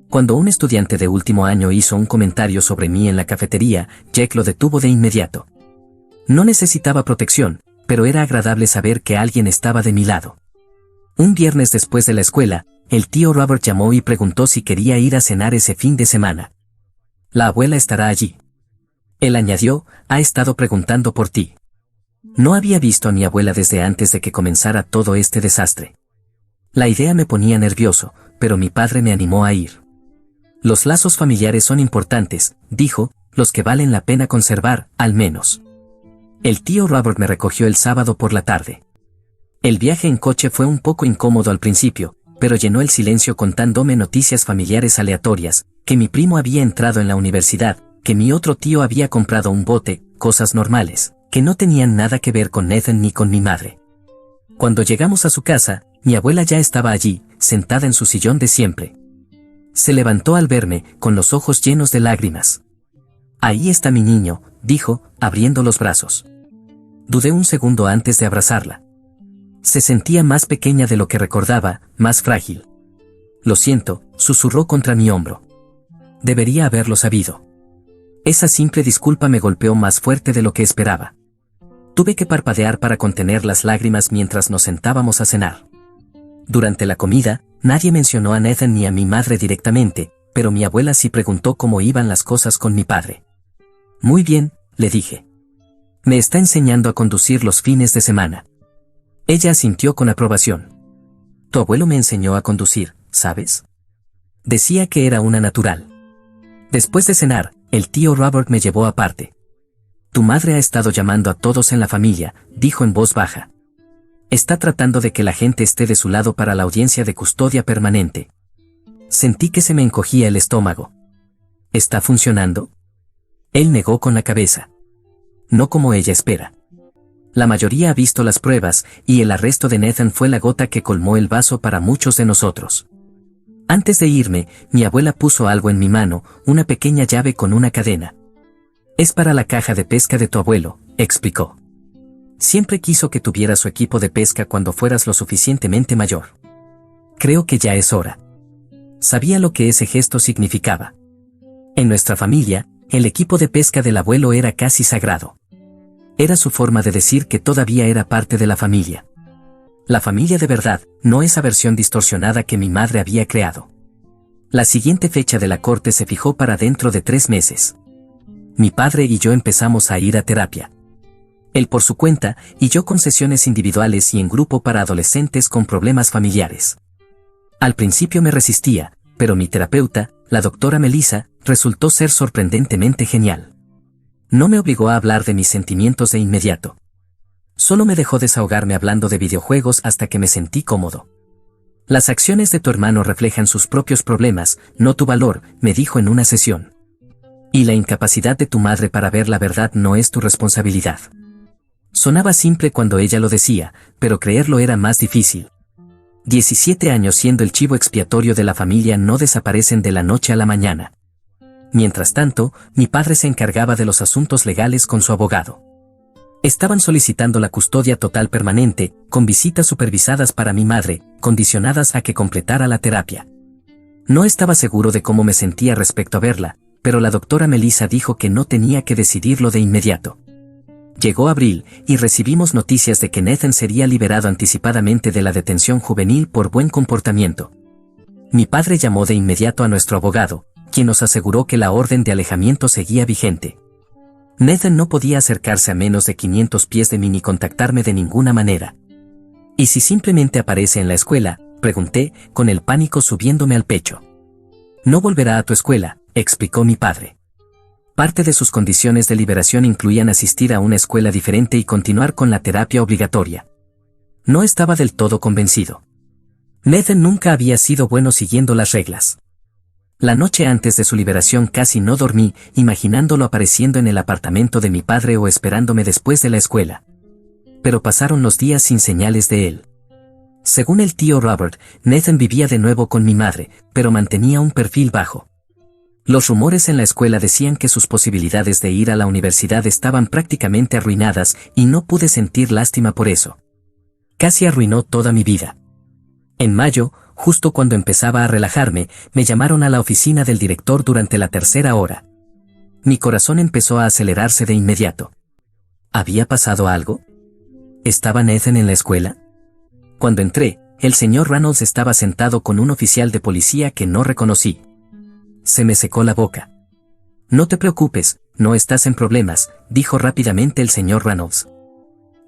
Cuando un estudiante de último año hizo un comentario sobre mí en la cafetería, Jake lo detuvo de inmediato. No necesitaba protección, pero era agradable saber que alguien estaba de mi lado. Un viernes después de la escuela, el tío Robert llamó y preguntó si quería ir a cenar ese fin de semana. La abuela estará allí. Él añadió, ha estado preguntando por ti. No había visto a mi abuela desde antes de que comenzara todo este desastre. La idea me ponía nervioso, pero mi padre me animó a ir. Los lazos familiares son importantes, dijo, los que valen la pena conservar, al menos. El tío Robert me recogió el sábado por la tarde. El viaje en coche fue un poco incómodo al principio, pero llenó el silencio contándome noticias familiares aleatorias, que mi primo había entrado en la universidad, que mi otro tío había comprado un bote, cosas normales, que no tenían nada que ver con Nathan ni con mi madre. Cuando llegamos a su casa, mi abuela ya estaba allí, sentada en su sillón de siempre. Se levantó al verme, con los ojos llenos de lágrimas. Ahí está mi niño, dijo, abriendo los brazos. Dudé un segundo antes de abrazarla. Se sentía más pequeña de lo que recordaba, más frágil. Lo siento, susurró contra mi hombro. Debería haberlo sabido. Esa simple disculpa me golpeó más fuerte de lo que esperaba. Tuve que parpadear para contener las lágrimas mientras nos sentábamos a cenar. Durante la comida, nadie mencionó a Nathan ni a mi madre directamente, pero mi abuela sí preguntó cómo iban las cosas con mi padre. Muy bien, le dije. Me está enseñando a conducir los fines de semana. Ella asintió con aprobación. Tu abuelo me enseñó a conducir, ¿sabes? Decía que era una natural. Después de cenar, el tío Robert me llevó aparte. Tu madre ha estado llamando a todos en la familia, dijo en voz baja. Está tratando de que la gente esté de su lado para la audiencia de custodia permanente. Sentí que se me encogía el estómago. ¿Está funcionando? Él negó con la cabeza. No como ella espera. La mayoría ha visto las pruebas, y el arresto de Nathan fue la gota que colmó el vaso para muchos de nosotros. Antes de irme, mi abuela puso algo en mi mano, una pequeña llave con una cadena. Es para la caja de pesca de tu abuelo, explicó. Siempre quiso que tuviera su equipo de pesca cuando fueras lo suficientemente mayor. Creo que ya es hora. Sabía lo que ese gesto significaba. En nuestra familia, el equipo de pesca del abuelo era casi sagrado. Era su forma de decir que todavía era parte de la familia. La familia de verdad, no esa versión distorsionada que mi madre había creado. La siguiente fecha de la corte se fijó para dentro de 3 meses. Mi padre y yo empezamos a ir a terapia. Él por su cuenta, y yo con sesiones individuales y en grupo para adolescentes con problemas familiares. Al principio me resistía, pero mi terapeuta, la doctora Melissa, resultó ser sorprendentemente genial. No me obligó a hablar de mis sentimientos de inmediato. Solo me dejó desahogarme hablando de videojuegos hasta que me sentí cómodo. Las acciones de tu hermano reflejan sus propios problemas, no tu valor, me dijo en una sesión. Y la incapacidad de tu madre para ver la verdad no es tu responsabilidad. Sonaba simple cuando ella lo decía, pero creerlo era más difícil. 17 años siendo el chivo expiatorio de la familia no desaparecen de la noche a la mañana. Mientras tanto, mi padre se encargaba de los asuntos legales con su abogado. Estaban solicitando la custodia total permanente, con visitas supervisadas para mi madre, condicionadas a que completara la terapia. No estaba seguro de cómo me sentía respecto a verla, pero la doctora Melissa dijo que no tenía que decidirlo de inmediato. Llegó abril, y recibimos noticias de que Nathan sería liberado anticipadamente de la detención juvenil por buen comportamiento. Mi padre llamó de inmediato a nuestro abogado, quien nos aseguró que la orden de alejamiento seguía vigente. Nathan no podía acercarse a menos de 500 pies de mí ni contactarme de ninguna manera. ¿Y si simplemente aparece en la escuela?, pregunté, con el pánico subiéndome al pecho. No volverá a tu escuela, explicó mi padre. Parte de sus condiciones de liberación incluían asistir a una escuela diferente y continuar con la terapia obligatoria. No estaba del todo convencido. Nathan nunca había sido bueno siguiendo las reglas. La noche antes de su liberación casi no dormí, imaginándolo apareciendo en el apartamento de mi padre o esperándome después de la escuela. Pero pasaron los días sin señales de él. Según el tío Robert, Nathan vivía de nuevo con mi madre, pero mantenía un perfil bajo. Los rumores en la escuela decían que sus posibilidades de ir a la universidad estaban prácticamente arruinadas y no pude sentir lástima por eso. Casi arruinó toda mi vida. En mayo, justo cuando empezaba a relajarme, me llamaron a la oficina del director durante la 3ª hora. Mi corazón empezó a acelerarse de inmediato. ¿Había pasado algo? ¿Estaba Nathan en la escuela? Cuando entré, el señor Reynolds estaba sentado con un oficial de policía que no reconocí. Se me secó la boca. No te preocupes, no estás en problemas, dijo rápidamente el señor Reynolds.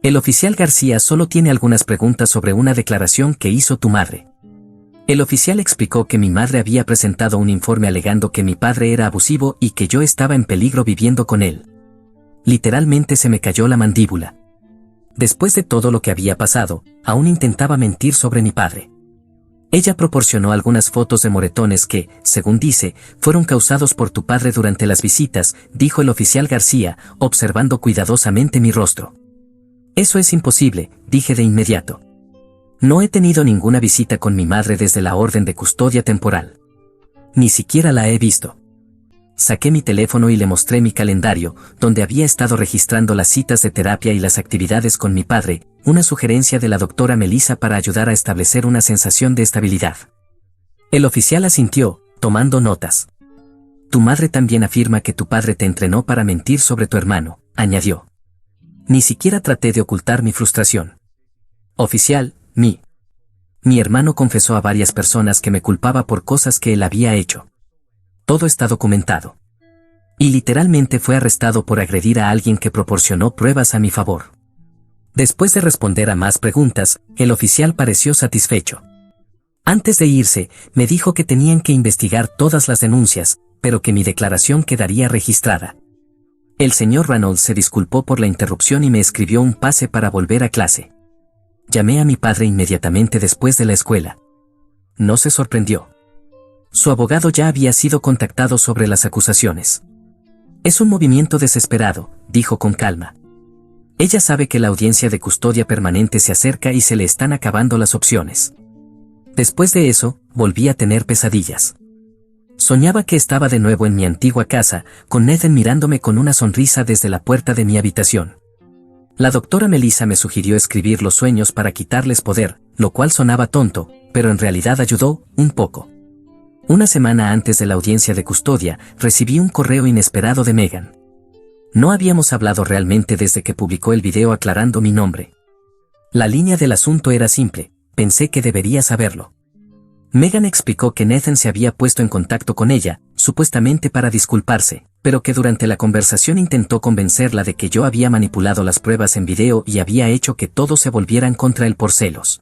El oficial García solo tiene algunas preguntas sobre una declaración que hizo tu madre. El oficial explicó que mi madre había presentado un informe alegando que mi padre era abusivo y que yo estaba en peligro viviendo con él. Literalmente se me cayó la mandíbula. Después de todo lo que había pasado, aún intentaba mentir sobre mi padre. Ella proporcionó algunas fotos de moretones que, según dice, fueron causados por tu padre durante las visitas, dijo el oficial García, observando cuidadosamente mi rostro. Eso es imposible, dije de inmediato. No he tenido ninguna visita con mi madre desde la orden de custodia temporal. Ni siquiera la he visto. Saqué mi teléfono y le mostré mi calendario, donde había estado registrando las citas de terapia y las actividades con mi padre, una sugerencia de la doctora Melissa para ayudar a establecer una sensación de estabilidad. El oficial asintió, tomando notas. Tu madre también afirma que tu padre te entrenó para mentir sobre tu hermano, añadió. Ni siquiera traté de ocultar mi frustración. Oficial, mi hermano confesó a varias personas que me culpaba por cosas que él había hecho. Todo está documentado. Y literalmente fue arrestado por agredir a alguien que proporcionó pruebas a mi favor. Después de responder a más preguntas, el oficial pareció satisfecho. Antes de irse, me dijo que tenían que investigar todas las denuncias, pero que mi declaración quedaría registrada. El señor Reynolds se disculpó por la interrupción y me escribió un pase para volver a clase. Llamé a mi padre inmediatamente después de la escuela. No se sorprendió. Su abogado ya había sido contactado sobre las acusaciones. Es un movimiento desesperado, dijo con calma. Ella sabe que la audiencia de custodia permanente se acerca y se le están acabando las opciones. Después de eso, volví a tener pesadillas. Soñaba que estaba de nuevo en mi antigua casa, con Nathan mirándome con una sonrisa desde la puerta de mi habitación. La doctora Melissa me sugirió escribir los sueños para quitarles poder, lo cual sonaba tonto, pero en realidad ayudó, un poco. Una semana antes de la audiencia de custodia, recibí un correo inesperado de Megan. No habíamos hablado realmente desde que publicó el video aclarando mi nombre. La línea del asunto era simple, pensé que debería saberlo. Megan explicó que Nathan se había puesto en contacto con ella, supuestamente para disculparse, pero que durante la conversación intentó convencerla de que yo había manipulado las pruebas en video y había hecho que todos se volvieran contra él por celos.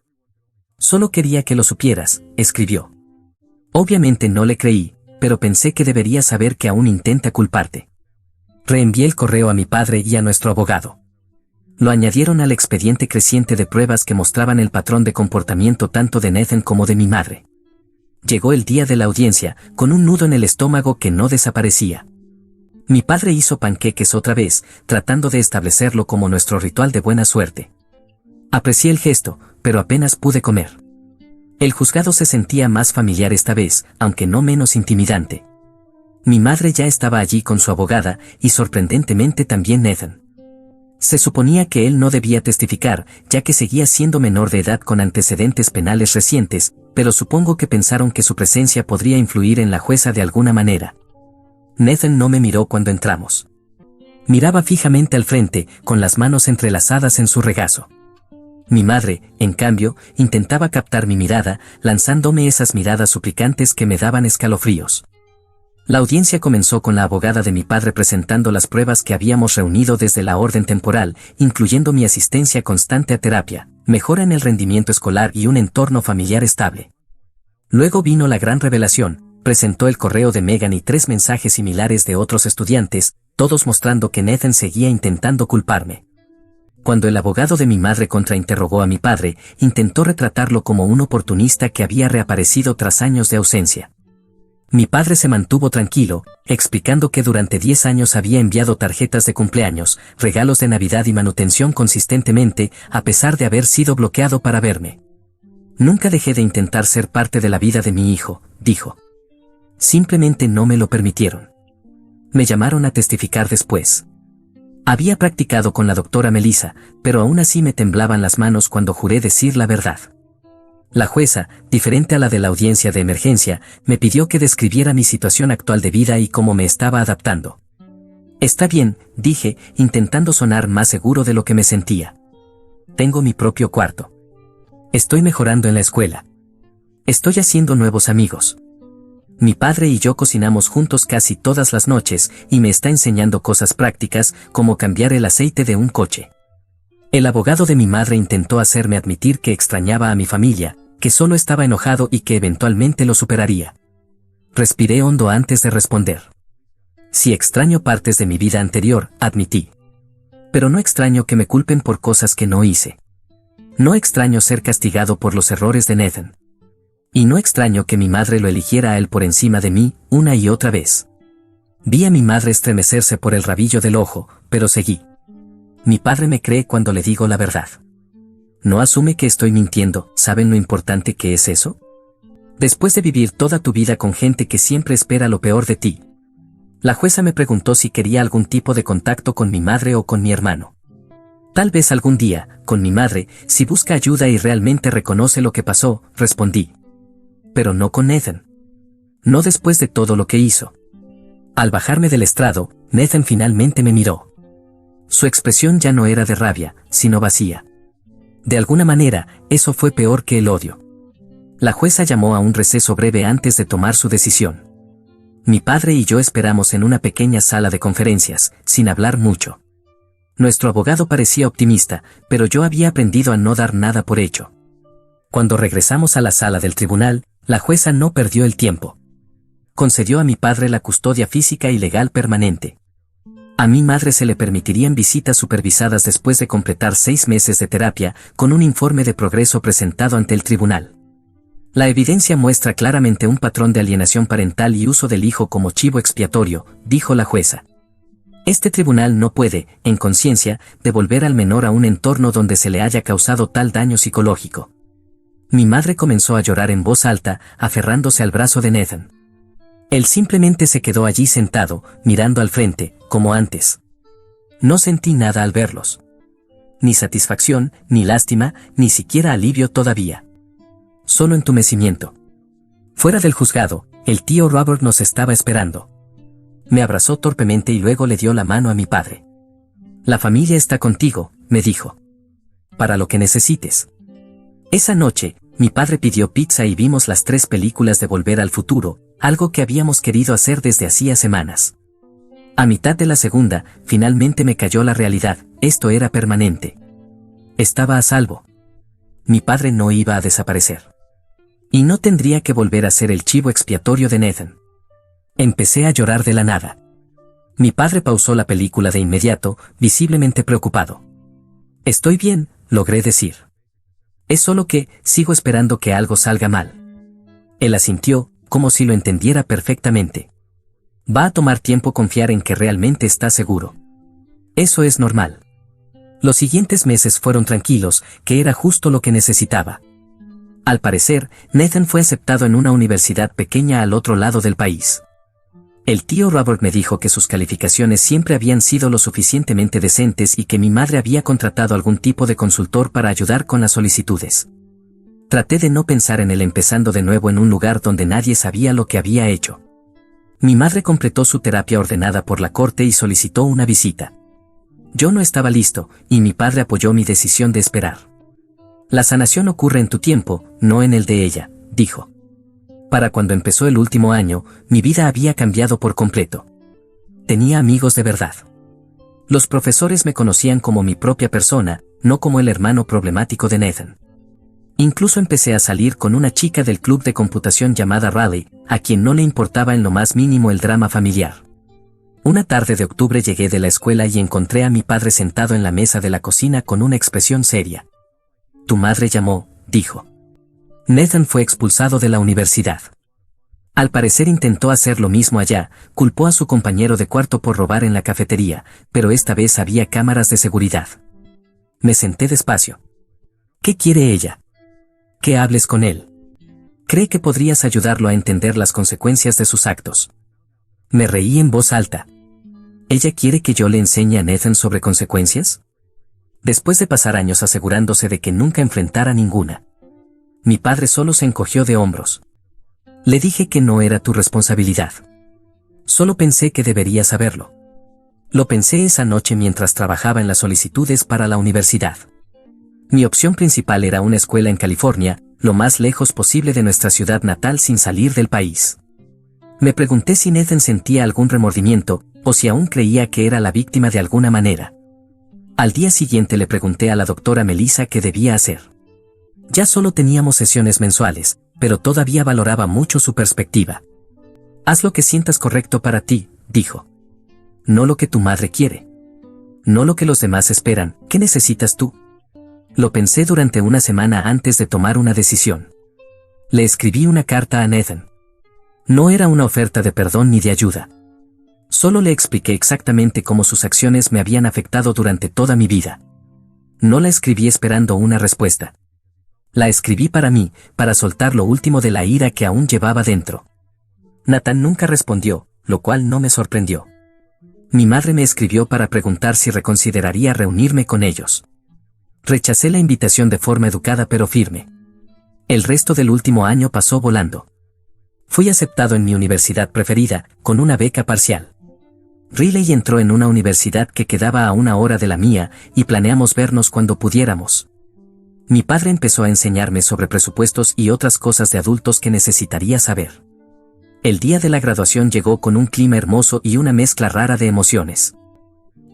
Solo quería que lo supieras, escribió. Obviamente no le creí, pero pensé que debería saber que aún intenta culparte. Reenvié el correo a mi padre y a nuestro abogado. Lo añadieron al expediente creciente de pruebas que mostraban el patrón de comportamiento tanto de Nathan como de mi madre. Llegó el día de la audiencia, con un nudo en el estómago que no desaparecía. Mi padre hizo panqueques otra vez, tratando de establecerlo como nuestro ritual de buena suerte. Aprecié el gesto, pero apenas pude comer. El juzgado se sentía más familiar esta vez, aunque no menos intimidante. Mi madre ya estaba allí con su abogada, y sorprendentemente también Nathan. Se suponía que él no debía testificar, ya que seguía siendo menor de edad con antecedentes penales recientes, pero supongo que pensaron que su presencia podría influir en la jueza de alguna manera. Nathan no me miró cuando entramos. Miraba fijamente al frente, con las manos entrelazadas en su regazo. Mi madre, en cambio, intentaba captar mi mirada, lanzándome esas miradas suplicantes que me daban escalofríos. La audiencia comenzó con la abogada de mi padre presentando las pruebas que habíamos reunido desde la orden temporal, incluyendo mi asistencia constante a terapia, mejora en el rendimiento escolar y un entorno familiar estable. Luego vino la gran revelación, presentó el correo de Megan y 3 mensajes similares de otros estudiantes, todos mostrando que Nathan seguía intentando culparme. Cuando el abogado de mi madre contrainterrogó a mi padre, intentó retratarlo como un oportunista que había reaparecido tras años de ausencia. Mi padre se mantuvo tranquilo, explicando que durante 10 años había enviado tarjetas de cumpleaños, regalos de Navidad y manutención consistentemente, a pesar de haber sido bloqueado para verme. Nunca dejé de intentar ser parte de la vida de mi hijo, dijo. Simplemente no me lo permitieron. Me llamaron a testificar después. Había practicado con la doctora Melissa, pero aún así me temblaban las manos cuando juré decir la verdad. La jueza, diferente a la de la audiencia de emergencia, me pidió que describiera mi situación actual de vida y cómo me estaba adaptando. Está bien, dije, intentando sonar más seguro de lo que me sentía. Tengo mi propio cuarto. Estoy mejorando en la escuela. Estoy haciendo nuevos amigos. Mi padre y yo cocinamos juntos casi todas las noches y me está enseñando cosas prácticas como cambiar el aceite de un coche. El abogado de mi madre intentó hacerme admitir que extrañaba a mi familia, que solo estaba enojado y que eventualmente lo superaría. Respiré hondo antes de responder. Sí extraño partes de mi vida anterior, admití. Pero no extraño que me culpen por cosas que no hice. No extraño ser castigado por los errores de Nathan. Y no extraño que mi madre lo eligiera a él por encima de mí, una y otra vez. Vi a mi madre estremecerse por el rabillo del ojo, pero seguí. Mi padre me cree cuando le digo la verdad. No asume que estoy mintiendo, ¿saben lo importante que es eso? Después de vivir toda tu vida con gente que siempre espera lo peor de ti. La jueza me preguntó si quería algún tipo de contacto con mi madre o con mi hermano. Tal vez algún día, con mi madre, si busca ayuda y realmente reconoce lo que pasó, respondí. Pero no con Nathan. No después de todo lo que hizo. Al bajarme del estrado, Nathan finalmente me miró. Su expresión ya no era de rabia, sino vacía. De alguna manera, eso fue peor que el odio. La jueza llamó a un receso breve antes de tomar su decisión. Mi padre y yo esperamos en una pequeña sala de conferencias, sin hablar mucho. Nuestro abogado parecía optimista, pero yo había aprendido a no dar nada por hecho. Cuando regresamos a la sala del tribunal, la jueza no perdió el tiempo. Concedió a mi padre la custodia física y legal permanente. A mi madre se le permitirían visitas supervisadas después de completar 6 meses de terapia, con un informe de progreso presentado ante el tribunal. La evidencia muestra claramente un patrón de alienación parental y uso del hijo como chivo expiatorio, dijo la jueza. Este tribunal no puede, en conciencia, devolver al menor a un entorno donde se le haya causado tal daño psicológico. Mi madre comenzó a llorar en voz alta, aferrándose al brazo de Nathan. Él simplemente se quedó allí sentado, mirando al frente, como antes. No sentí nada al verlos. Ni satisfacción, ni lástima, ni siquiera alivio todavía. Solo entumecimiento. Fuera del juzgado, el tío Robert nos estaba esperando. Me abrazó torpemente y luego le dio la mano a mi padre. La familia está contigo, me dijo. Para lo que necesites. Esa noche, mi padre pidió pizza y vimos las 3 películas de Volver al Futuro, algo que habíamos querido hacer desde hacía semanas. A mitad de la segunda, finalmente me cayó la realidad, esto era permanente. Estaba a salvo. Mi padre no iba a desaparecer. Y no tendría que volver a ser el chivo expiatorio de Nathan. Empecé a llorar de la nada. Mi padre pausó la película de inmediato, visiblemente preocupado. Estoy bien, logré decir. Es solo que, sigo esperando que algo salga mal. Él asintió, como si lo entendiera perfectamente. Va a tomar tiempo confiar en que realmente está seguro. Eso es normal. Los siguientes meses fueron tranquilos, que era justo lo que necesitaba. Al parecer, Nathan fue aceptado en una universidad pequeña al otro lado del país. El tío Robert me dijo que sus calificaciones siempre habían sido lo suficientemente decentes y que mi madre había contratado algún tipo de consultor para ayudar con las solicitudes. Traté de no pensar en él empezando de nuevo en un lugar donde nadie sabía lo que había hecho. Mi madre completó su terapia ordenada por la corte y solicitó una visita. Yo no estaba listo, y mi padre apoyó mi decisión de esperar. La sanación ocurre en tu tiempo, no en el de ella, dijo. Para cuando empezó el último año, mi vida había cambiado por completo. Tenía amigos de verdad. Los profesores me conocían como mi propia persona, no como el hermano problemático de Nathan. Incluso empecé a salir con una chica del club de computación llamada Riley, a quien no le importaba en lo más mínimo el drama familiar. Una tarde de octubre llegué de la escuela y encontré a mi padre sentado en la mesa de la cocina con una expresión seria. Tu madre llamó, dijo. Nathan fue expulsado de la universidad. Al parecer intentó hacer lo mismo allá, culpó a su compañero de cuarto por robar en la cafetería, pero esta vez había cámaras de seguridad. Me senté despacio. ¿Qué quiere ella? Que hables con él. ¿Cree que podrías ayudarlo a entender las consecuencias de sus actos? Me reí en voz alta. ¿Ella quiere que yo le enseñe a Nathan sobre consecuencias? Después de pasar años asegurándose de que nunca enfrentara ninguna. Mi padre solo se encogió de hombros. Le dije que no era tu responsabilidad. Solo pensé que debería saberlo. Lo pensé esa noche mientras trabajaba en las solicitudes para la universidad. Mi opción principal era una escuela en California, lo más lejos posible de nuestra ciudad natal sin salir del país. Me pregunté si Nathan sentía algún remordimiento, o si aún creía que era la víctima de alguna manera. Al día siguiente le pregunté a la doctora Melissa qué debía hacer. Ya solo teníamos sesiones mensuales, pero todavía valoraba mucho su perspectiva. Haz lo que sientas correcto para ti, dijo. No lo que tu madre quiere. No lo que los demás esperan. ¿Qué necesitas tú? Lo pensé durante una semana antes de tomar una decisión. Le escribí una carta a Nathan. No era una oferta de perdón ni de ayuda. Solo le expliqué exactamente cómo sus acciones me habían afectado durante toda mi vida. No la escribí esperando una respuesta. La escribí para mí, para soltar lo último de la ira que aún llevaba dentro. Nathan nunca respondió, lo cual no me sorprendió. Mi madre me escribió para preguntar si reconsideraría reunirme con ellos. Rechacé la invitación de forma educada pero firme. El resto del último año pasó volando. Fui aceptado en mi universidad preferida, con una beca parcial. Riley entró en una universidad que quedaba a 1 hora de la mía, y planeamos vernos cuando pudiéramos. Mi padre empezó a enseñarme sobre presupuestos y otras cosas de adultos que necesitaría saber. El día de la graduación llegó con un clima hermoso y una mezcla rara de emociones.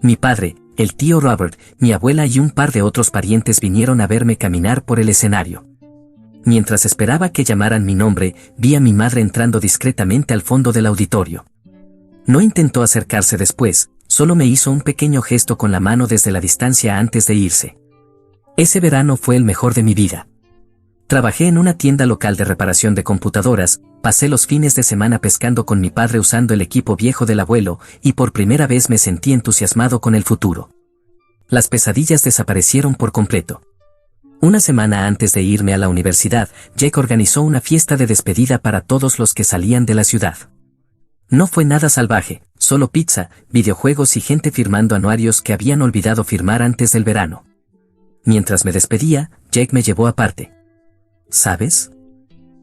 Mi padre, el tío Robert, mi abuela y un par de otros parientes vinieron a verme caminar por el escenario. Mientras esperaba que llamaran mi nombre, vi a mi madre entrando discretamente al fondo del auditorio. No intentó acercarse después, solo me hizo un pequeño gesto con la mano desde la distancia antes de irse. Ese verano fue el mejor de mi vida. Trabajé en una tienda local de reparación de computadoras, pasé los fines de semana pescando con mi padre usando el equipo viejo del abuelo, y por primera vez me sentí entusiasmado con el futuro. Las pesadillas desaparecieron por completo. Una semana antes de irme a la universidad, Jake organizó una fiesta de despedida para todos los que salían de la ciudad. No fue nada salvaje, solo pizza, videojuegos y gente firmando anuarios que habían olvidado firmar antes del verano. Mientras me despedía, Jake me llevó aparte. ¿Sabes?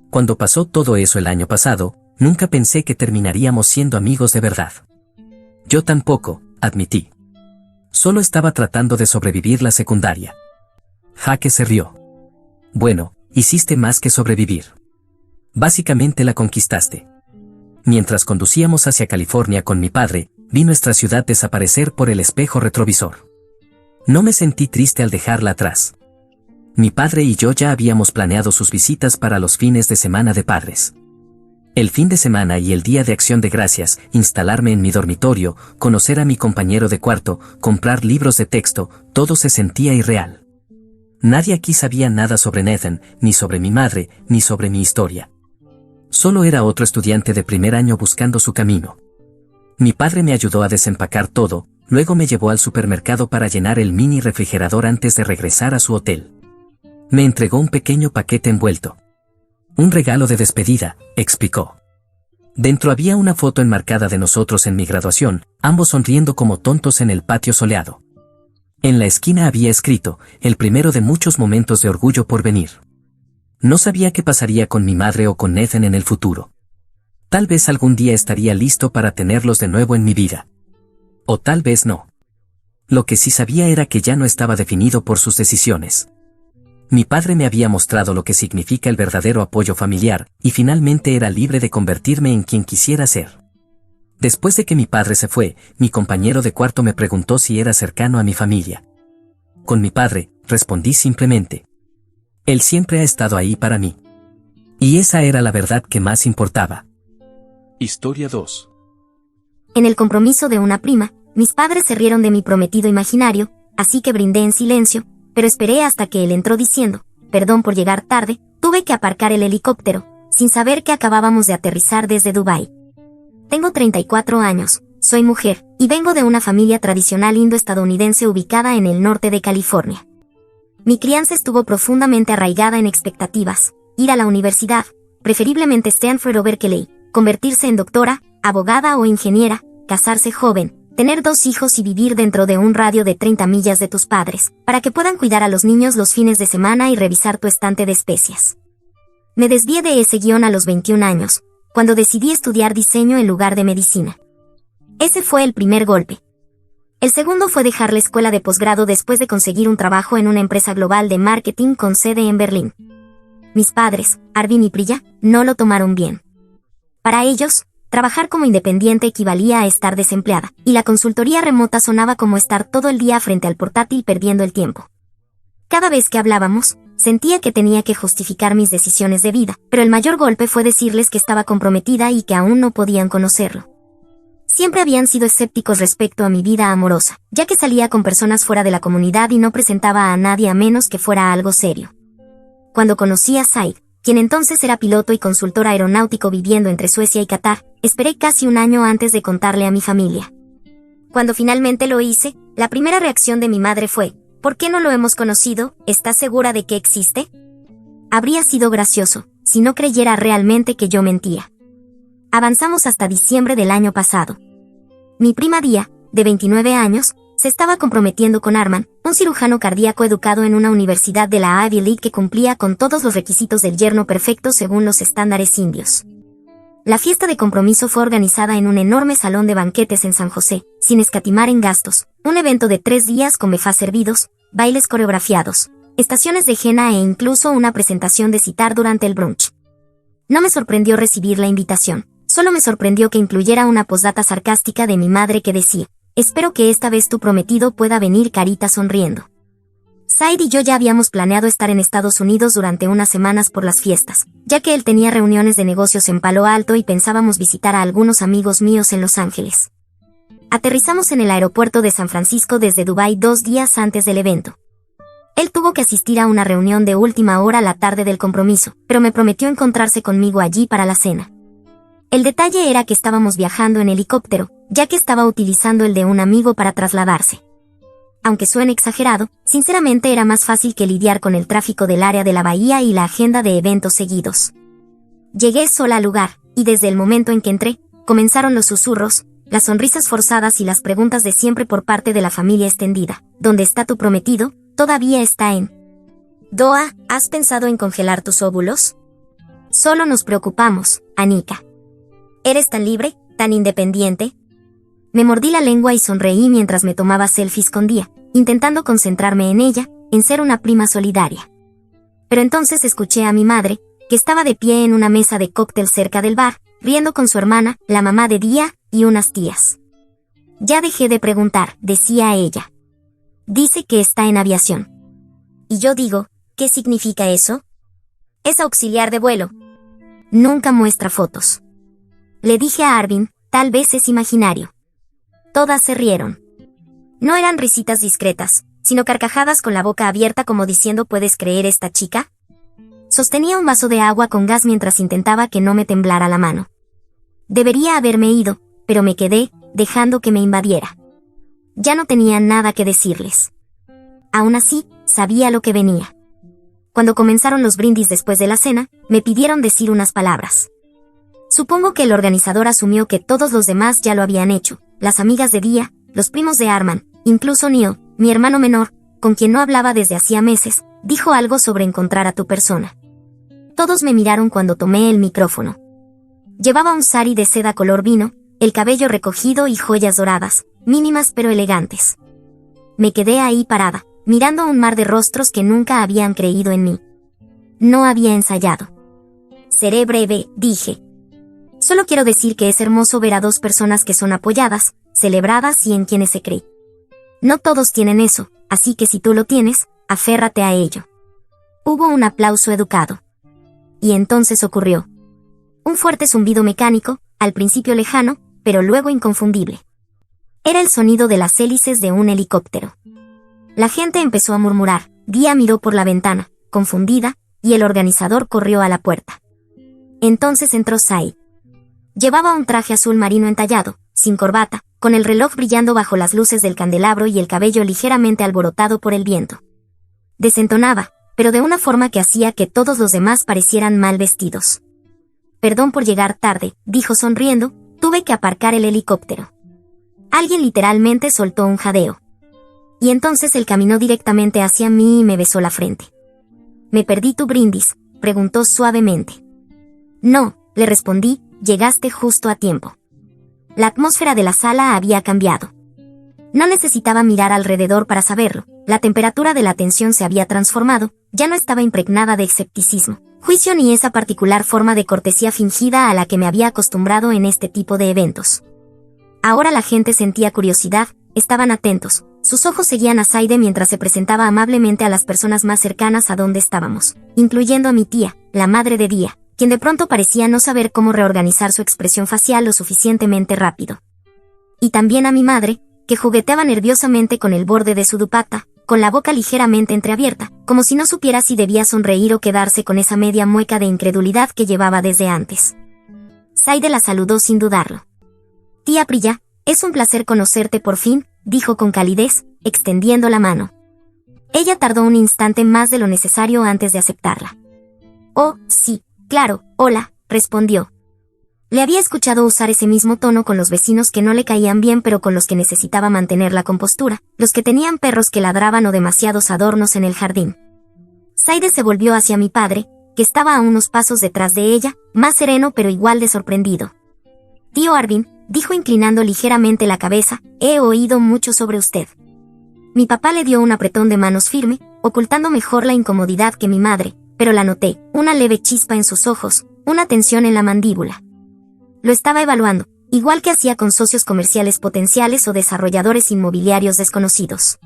Cuando pasó todo eso el año pasado, nunca pensé que terminaríamos siendo amigos de verdad. Yo tampoco, admití. Solo estaba tratando de sobrevivir la secundaria. Jake se rió. Bueno, hiciste más que sobrevivir. Básicamente la conquistaste. Mientras conducíamos hacia California con mi padre, vi nuestra ciudad desaparecer por el espejo retrovisor. No me sentí triste al dejarla atrás. Mi padre y yo ya habíamos planeado sus visitas para los fines de semana de padres. El fin de semana y el día de Acción de Gracias, instalarme en mi dormitorio, conocer a mi compañero de cuarto, comprar libros de texto, todo se sentía irreal. Nadie aquí sabía nada sobre Nathan, ni sobre mi madre, ni sobre mi historia. Solo era otro estudiante de primer año buscando su camino. Mi padre me ayudó a desempacar todo, luego me llevó al supermercado para llenar el mini refrigerador antes de regresar a su hotel. Me entregó un pequeño paquete envuelto. Un regalo de despedida, explicó. Dentro había una foto enmarcada de nosotros en mi graduación, ambos sonriendo como tontos en el patio soleado. En la esquina había escrito, el primero de muchos momentos de orgullo por venir. No sabía qué pasaría con mi madre o con Nathan en el futuro. Tal vez algún día estaría listo para tenerlos de nuevo en mi vida. O tal vez no. Lo que sí sabía era que ya no estaba definido por sus decisiones. Mi padre me había mostrado lo que significa el verdadero apoyo familiar, y finalmente era libre de convertirme en quien quisiera ser. Después de que mi padre se fue, mi compañero de cuarto me preguntó si era cercano a mi familia. Con mi padre, respondí simplemente. Él siempre ha estado ahí para mí. Y esa era la verdad que más importaba. Historia 2. En el compromiso de una prima, mis padres se rieron de mi prometido imaginario, así que brindé en silencio, pero esperé hasta que él entró diciendo, perdón por llegar tarde, tuve que aparcar el helicóptero, sin saber que acabábamos de aterrizar desde Dubái. Tengo 34 años, soy mujer, y vengo de una familia tradicional indo-estadounidense ubicada en el norte de California. Mi crianza estuvo profundamente arraigada en expectativas, ir a la universidad, preferiblemente Stanford o Berkeley, convertirse en doctora, abogada o ingeniera, casarse joven, tener 2 hijos y vivir dentro de un radio de 30 millas de tus padres, para que puedan cuidar a los niños los fines de semana y revisar tu estante de especias. Me desvié de ese guión a los 21 años, cuando decidí estudiar diseño en lugar de medicina. Ese fue el primer golpe. El segundo fue dejar la escuela de posgrado después de conseguir un trabajo en una empresa global de marketing con sede en Berlín. Mis padres, Arvin y Priya, no lo tomaron bien. Para ellos, trabajar como independiente equivalía a estar desempleada, y la consultoría remota sonaba como estar todo el día frente al portátil perdiendo el tiempo. Cada vez que hablábamos, sentía que tenía que justificar mis decisiones de vida, pero el mayor golpe fue decirles que estaba comprometida y que aún no podían conocerlo. Siempre habían sido escépticos respecto a mi vida amorosa, ya que salía con personas fuera de la comunidad y no presentaba a nadie a menos que fuera algo serio. Cuando conocí a Said, quien entonces era piloto y consultor aeronáutico viviendo entre Suecia y Qatar, esperé casi un año antes de contarle a mi familia. Cuando finalmente lo hice, la primera reacción de mi madre fue: ¿por qué no lo hemos conocido? ¿Estás segura de que existe? Habría sido gracioso, si no creyera realmente que yo mentía. Avanzamos hasta diciembre del año pasado. Mi prima Dia, de 29 años, se estaba comprometiendo con Arman, un cirujano cardíaco educado en una universidad de la Ivy League que cumplía con todos los requisitos del yerno perfecto según los estándares indios. La fiesta de compromiso fue organizada en un enorme salón de banquetes en San José, sin escatimar en gastos, un evento de 3 días con buffets servidos, bailes coreografiados, estaciones de henna e incluso una presentación de sitar durante el brunch. No me sorprendió recibir la invitación. Solo me sorprendió que incluyera una postdata sarcástica de mi madre que decía: espero que esta vez tu prometido pueda venir carita sonriendo. Said y yo ya habíamos planeado estar en Estados Unidos durante unas semanas por las fiestas, ya que él tenía reuniones de negocios en Palo Alto y pensábamos visitar a algunos amigos míos en Los Ángeles. Aterrizamos en el aeropuerto de San Francisco desde Dubái 2 días antes del evento. Él tuvo que asistir a una reunión de última hora la tarde del compromiso, pero me prometió encontrarse conmigo allí para la cena. El detalle era que estábamos viajando en helicóptero, ya que estaba utilizando el de un amigo para trasladarse. Aunque suene exagerado, sinceramente era más fácil que lidiar con el tráfico del área de la bahía y la agenda de eventos seguidos. Llegué sola al lugar, y desde el momento en que entré, comenzaron los susurros, las sonrisas forzadas y las preguntas de siempre por parte de la familia extendida. ¿Dónde está tu prometido? Todavía está en Doha. ¿Has pensado en congelar tus óvulos? Solo nos preocupamos, Anika. ¿Eres tan libre, tan independiente? Me mordí la lengua y sonreí mientras me tomaba selfies con Dia, intentando concentrarme en ella, en ser una prima solidaria. Pero entonces escuché a mi madre, que estaba de pie en una mesa de cóctel cerca del bar, riendo con su hermana, la mamá de Dia, y unas tías. Ya dejé de preguntar, decía ella. Dice que está en aviación. Y yo digo, ¿qué significa eso? Es auxiliar de vuelo. Nunca muestra fotos. Le dije a Arvin, tal vez es imaginario. Todas se rieron. No eran risitas discretas, sino carcajadas con la boca abierta como diciendo: ¿puedes creer esta chica? Sostenía un vaso de agua con gas mientras intentaba que no me temblara la mano. Debería haberme ido, pero me quedé, dejando que me invadiera. Ya no tenía nada que decirles. Aún así, sabía lo que venía. Cuando comenzaron los brindis después de la cena, me pidieron decir unas palabras. Supongo que el organizador asumió que todos los demás ya lo habían hecho, las amigas de Dia, los primos de Arman, incluso Neil, mi hermano menor, con quien no hablaba desde hacía meses, dijo algo sobre encontrar a tu persona. Todos me miraron cuando tomé el micrófono. Llevaba un sari de seda color vino, el cabello recogido y joyas doradas, mínimas pero elegantes. Me quedé ahí parada, mirando a un mar de rostros que nunca habían creído en mí. No había ensayado. Seré breve, dije. Solo quiero decir que es hermoso ver a 2 personas que son apoyadas, celebradas y en quienes se cree. No todos tienen eso, así que si tú lo tienes, aférrate a ello. Hubo un aplauso educado. Y entonces ocurrió. Un fuerte zumbido mecánico, al principio lejano, pero luego inconfundible. Era el sonido de las hélices de un helicóptero. La gente empezó a murmurar, Dia miró por la ventana, confundida, y el organizador corrió a la puerta. Entonces entró Said. Llevaba un traje azul marino entallado, sin corbata, con el reloj brillando bajo las luces del candelabro y el cabello ligeramente alborotado por el viento. Desentonaba, pero de una forma que hacía que todos los demás parecieran mal vestidos. Perdón por llegar tarde, dijo sonriendo, tuve que aparcar el helicóptero. Alguien literalmente soltó un jadeo. Y entonces él caminó directamente hacia mí y me besó la frente. ¿Me perdí tu brindis?, preguntó suavemente. No, le respondí, llegaste justo a tiempo. La atmósfera de la sala había cambiado. No necesitaba mirar alrededor para saberlo, la temperatura de la tensión se había transformado, ya no estaba impregnada de escepticismo, juicio ni esa particular forma de cortesía fingida a la que me había acostumbrado en este tipo de eventos. Ahora la gente sentía curiosidad, estaban atentos, sus ojos seguían a Saide mientras se presentaba amablemente a las personas más cercanas a donde estábamos, incluyendo a mi tía, la madre de Día, quien de pronto parecía no saber cómo reorganizar su expresión facial lo suficientemente rápido. Y también a mi madre, que jugueteaba nerviosamente con el borde de su dupata, con la boca ligeramente entreabierta, como si no supiera si debía sonreír o quedarse con esa media mueca de incredulidad que llevaba desde antes. Saide la saludó sin dudarlo. «Tía Priya, es un placer conocerte por fin», dijo con calidez, extendiendo la mano. Ella tardó un instante más de lo necesario antes de aceptarla. «Oh, sí, claro, hola», respondió. Le había escuchado usar ese mismo tono con los vecinos que no le caían bien pero con los que necesitaba mantener la compostura, los que tenían perros que ladraban o demasiados adornos en el jardín. Saide se volvió hacia mi padre, que estaba a unos pasos detrás de ella, más sereno pero igual de sorprendido. «Tío Arvind», dijo inclinando ligeramente la cabeza, «he oído mucho sobre usted». Mi papá le dio un apretón de manos firme, ocultando mejor la incomodidad que mi madre, pero la noté, una leve chispa en sus ojos, una tensión en la mandíbula. Lo estaba evaluando, igual que hacía con socios comerciales potenciales o desarrolladores inmobiliarios desconocidos.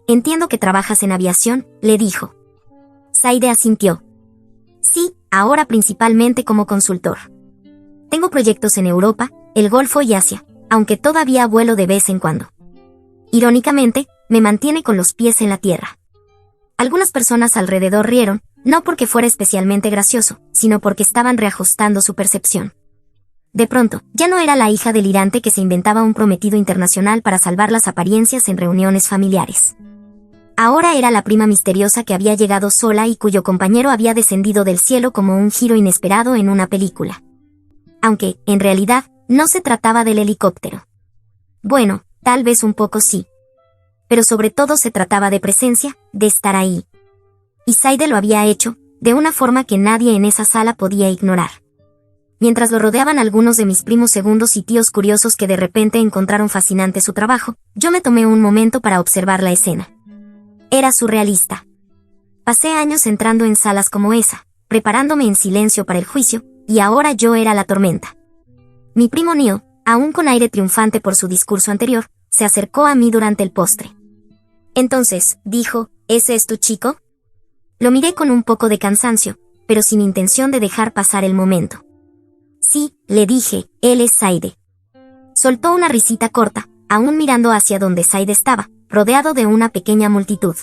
«Entiendo que trabajas en aviación», le dijo. Saide asintió. «Sí, ahora principalmente como consultor. Tengo proyectos en Europa, el Golfo y Asia, aunque todavía vuelo de vez en cuando. Irónicamente, me mantiene con los pies en la tierra». Algunas personas alrededor rieron, no porque fuera especialmente gracioso, sino porque estaban reajustando su percepción. De pronto, ya no era la hija delirante que se inventaba un prometido internacional para salvar las apariencias en reuniones familiares. Ahora era la prima misteriosa que había llegado sola y cuyo compañero había descendido del cielo como un giro inesperado en una película. Aunque, en realidad, no se trataba del helicóptero. Bueno, tal vez un poco sí. Pero sobre todo se trataba de presencia, de estar ahí. Y Saide lo había hecho, de una forma que nadie en esa sala podía ignorar. Mientras lo rodeaban algunos de mis primos segundos y tíos curiosos que de repente encontraron fascinante su trabajo, yo me tomé un momento para observar la escena. Era surrealista. Pasé años entrando en salas como esa, preparándome en silencio para el juicio, y ahora yo era la tormenta. Mi primo Neil, aún con aire triunfante por su discurso anterior, se acercó a mí durante el postre. «Entonces», dijo, «¿ese es tu chico?» Lo miré con un poco de cansancio, pero sin intención de dejar pasar el momento. «Sí», le dije, «él es Saide». Soltó una risita corta, aún mirando hacia donde Saide estaba, rodeado de una pequeña multitud.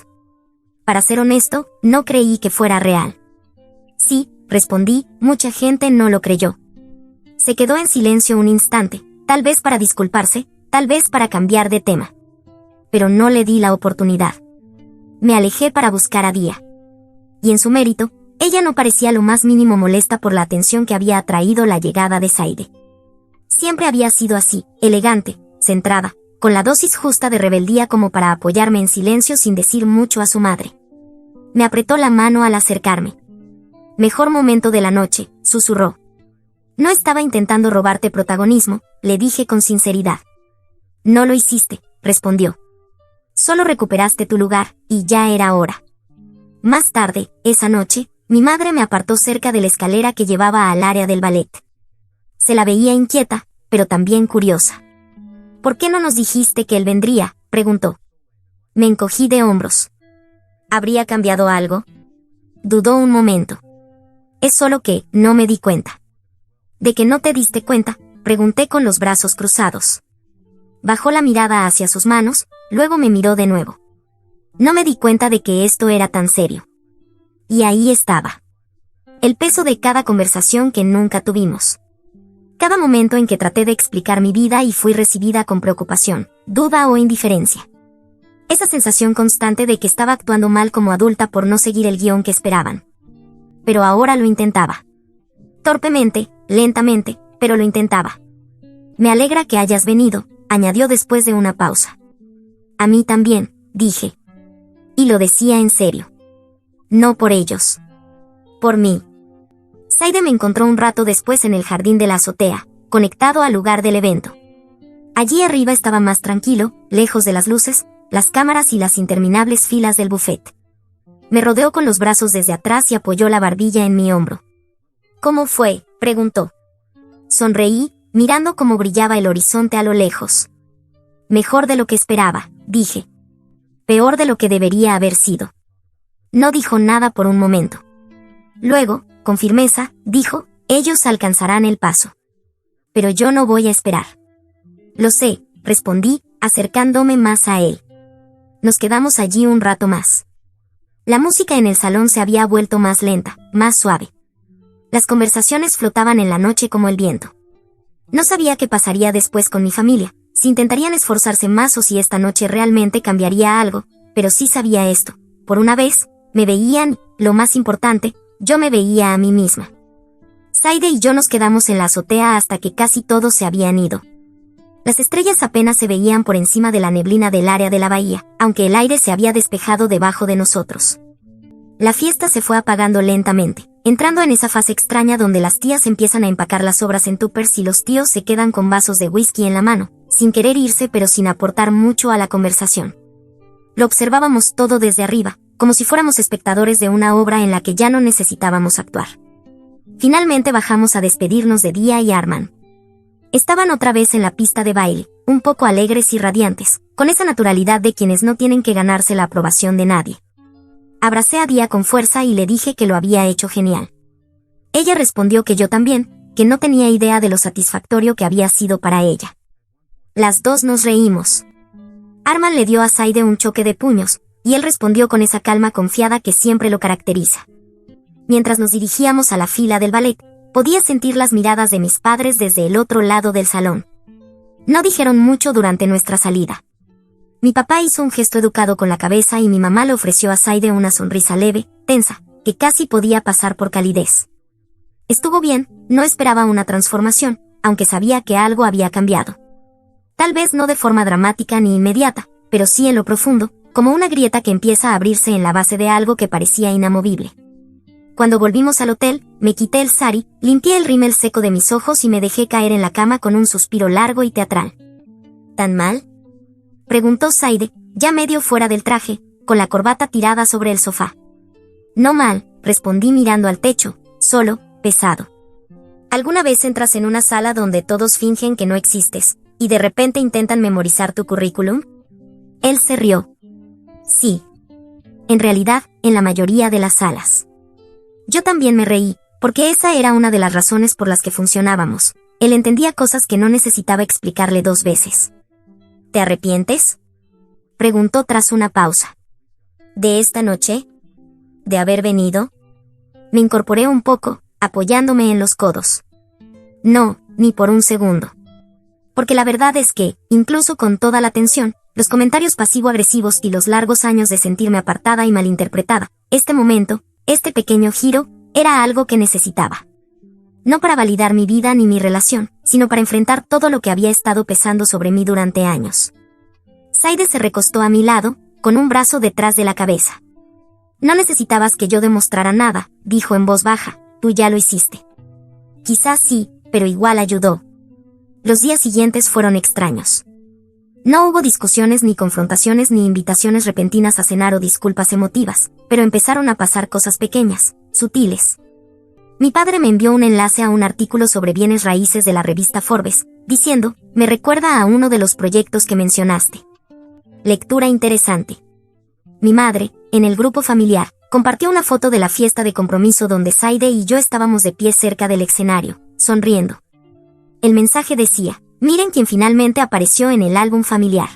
Para ser honesto, no creí que fuera real. «Sí», respondí, «mucha gente no lo creyó». Se quedó en silencio un instante, tal vez para disculparse, tal vez para cambiar de tema. Pero no le di la oportunidad. Me alejé para buscar a Día. Y en su mérito, ella no parecía lo más mínimo molesta por la atención que había atraído la llegada de Saide. Siempre había sido así, elegante, centrada, con la dosis justa de rebeldía como para apoyarme en silencio sin decir mucho a su madre. Me apretó la mano al acercarme. «Mejor momento de la noche», susurró. «No estaba intentando robarte protagonismo», le dije con sinceridad. «No lo hiciste», respondió. «Solo recuperaste tu lugar, y ya era hora». Más tarde, esa noche, mi madre me apartó cerca de la escalera que llevaba al área del ballet. Se la veía inquieta, pero también curiosa. «¿Por qué no nos dijiste que él vendría?», preguntó. Me encogí de hombros. ¿Habría cambiado algo? Dudó un momento. «Es solo que no me di cuenta». «¿De que no te diste cuenta?», pregunté con los brazos cruzados. Bajó la mirada hacia sus manos, luego me miró de nuevo. No me di cuenta de que esto era tan serio. Y ahí estaba. El peso de cada conversación que nunca tuvimos. Cada momento en que traté de explicar mi vida y fui recibida con preocupación, duda o indiferencia. Esa sensación constante de que estaba actuando mal como adulta por no seguir el guión que esperaban. Pero ahora lo intentaba. Torpemente, lentamente, pero lo intentaba. «Me alegra que hayas venido», añadió después de una pausa. «A mí también», dije. Y lo decía en serio. No por ellos. Por mí. Saide me encontró un rato después en el jardín de la azotea, conectado al lugar del evento. Allí arriba estaba más tranquilo, lejos de las luces, las cámaras y las interminables filas del buffet. Me rodeó con los brazos desde atrás y apoyó la barbilla en mi hombro. ¿Cómo fue?, preguntó. Sonreí, mirando cómo brillaba el horizonte a lo lejos. Mejor de lo que esperaba, dije. Peor de lo que debería haber sido. No dijo nada por un momento. Luego, con firmeza, dijo, ellos alcanzarán el paso. Pero yo no voy a esperar. Lo sé, respondí, acercándome más a él. Nos quedamos allí un rato más. La música en el salón se había vuelto más lenta, más suave. Las conversaciones flotaban en la noche como el viento. No sabía qué pasaría después con mi familia, si intentarían esforzarse más o si esta noche realmente cambiaría algo, pero sí sabía esto. Por una vez, me veían, lo más importante, yo me veía a mí misma. Saide y yo nos quedamos en la azotea hasta que casi todos se habían ido. Las estrellas apenas se veían por encima de la neblina del área de la bahía, aunque el aire se había despejado debajo de nosotros. La fiesta se fue apagando lentamente, entrando en esa fase extraña donde las tías empiezan a empacar las sobras en tuppers y los tíos se quedan con vasos de whisky en la mano, sin querer irse pero sin aportar mucho a la conversación. Lo observábamos todo desde arriba, como si fuéramos espectadores de una obra en la que ya no necesitábamos actuar. Finalmente bajamos a despedirnos de Dia y Arman. Estaban otra vez en la pista de baile, un poco alegres y radiantes, con esa naturalidad de quienes no tienen que ganarse la aprobación de nadie. Abracé a Dia con fuerza y le dije que lo había hecho genial. Ella respondió que yo también, que no tenía idea de lo satisfactorio que había sido para ella. Las dos nos reímos. Arman le dio a Saide un choque de puños, y él respondió con esa calma confiada que siempre lo caracteriza. Mientras nos dirigíamos a la fila del ballet, podía sentir las miradas de mis padres desde el otro lado del salón. No dijeron mucho durante nuestra salida. Mi papá hizo un gesto educado con la cabeza y mi mamá le ofreció a Saide una sonrisa leve, tensa, que casi podía pasar por calidez. Estuvo bien, no esperaba una transformación, aunque sabía que algo había cambiado. Tal vez no de forma dramática ni inmediata, pero sí en lo profundo, como una grieta que empieza a abrirse en la base de algo que parecía inamovible. Cuando volvimos al hotel, me quité el sari, limpié el rímel seco de mis ojos y me dejé caer en la cama con un suspiro largo y teatral. ¿Tan mal?, preguntó Saide, ya medio fuera del traje, con la corbata tirada sobre el sofá. No mal, respondí mirando al techo, solo, pesado. ¿Alguna vez entras en una sala donde todos fingen que no existes, y de repente intentan memorizar tu currículum? Él se rió. Sí. En realidad, en la mayoría de las salas. Yo también me reí, porque esa era una de las razones por las que funcionábamos. Él entendía cosas que no necesitaba explicarle 2 veces. ¿Te arrepientes?, preguntó tras una pausa. ¿De esta noche? ¿De haber venido? Me incorporé un poco, apoyándome en los codos. No, ni por un segundo. Porque la verdad es que, incluso con toda la tensión, los comentarios pasivo-agresivos y los largos años de sentirme apartada y malinterpretada, este momento, este pequeño giro, era algo que necesitaba. No para validar mi vida ni mi relación, sino para enfrentar todo lo que había estado pesando sobre mí durante años. Saide se recostó a mi lado, con un brazo detrás de la cabeza. No necesitabas que yo demostrara nada, dijo en voz baja, tú ya lo hiciste. Quizás sí, pero igual ayudó. Los días siguientes fueron extraños. No hubo discusiones ni confrontaciones ni invitaciones repentinas a cenar o disculpas emotivas, pero empezaron a pasar cosas pequeñas, sutiles. Mi padre me envió un enlace a un artículo sobre bienes raíces de la revista Forbes, diciendo, me recuerda a uno de los proyectos que mencionaste. Lectura interesante. Mi madre, en el grupo familiar, compartió una foto de la fiesta de compromiso donde Saide y yo estábamos de pie cerca del escenario, sonriendo. El mensaje decía, miren quién finalmente apareció en el álbum familiar.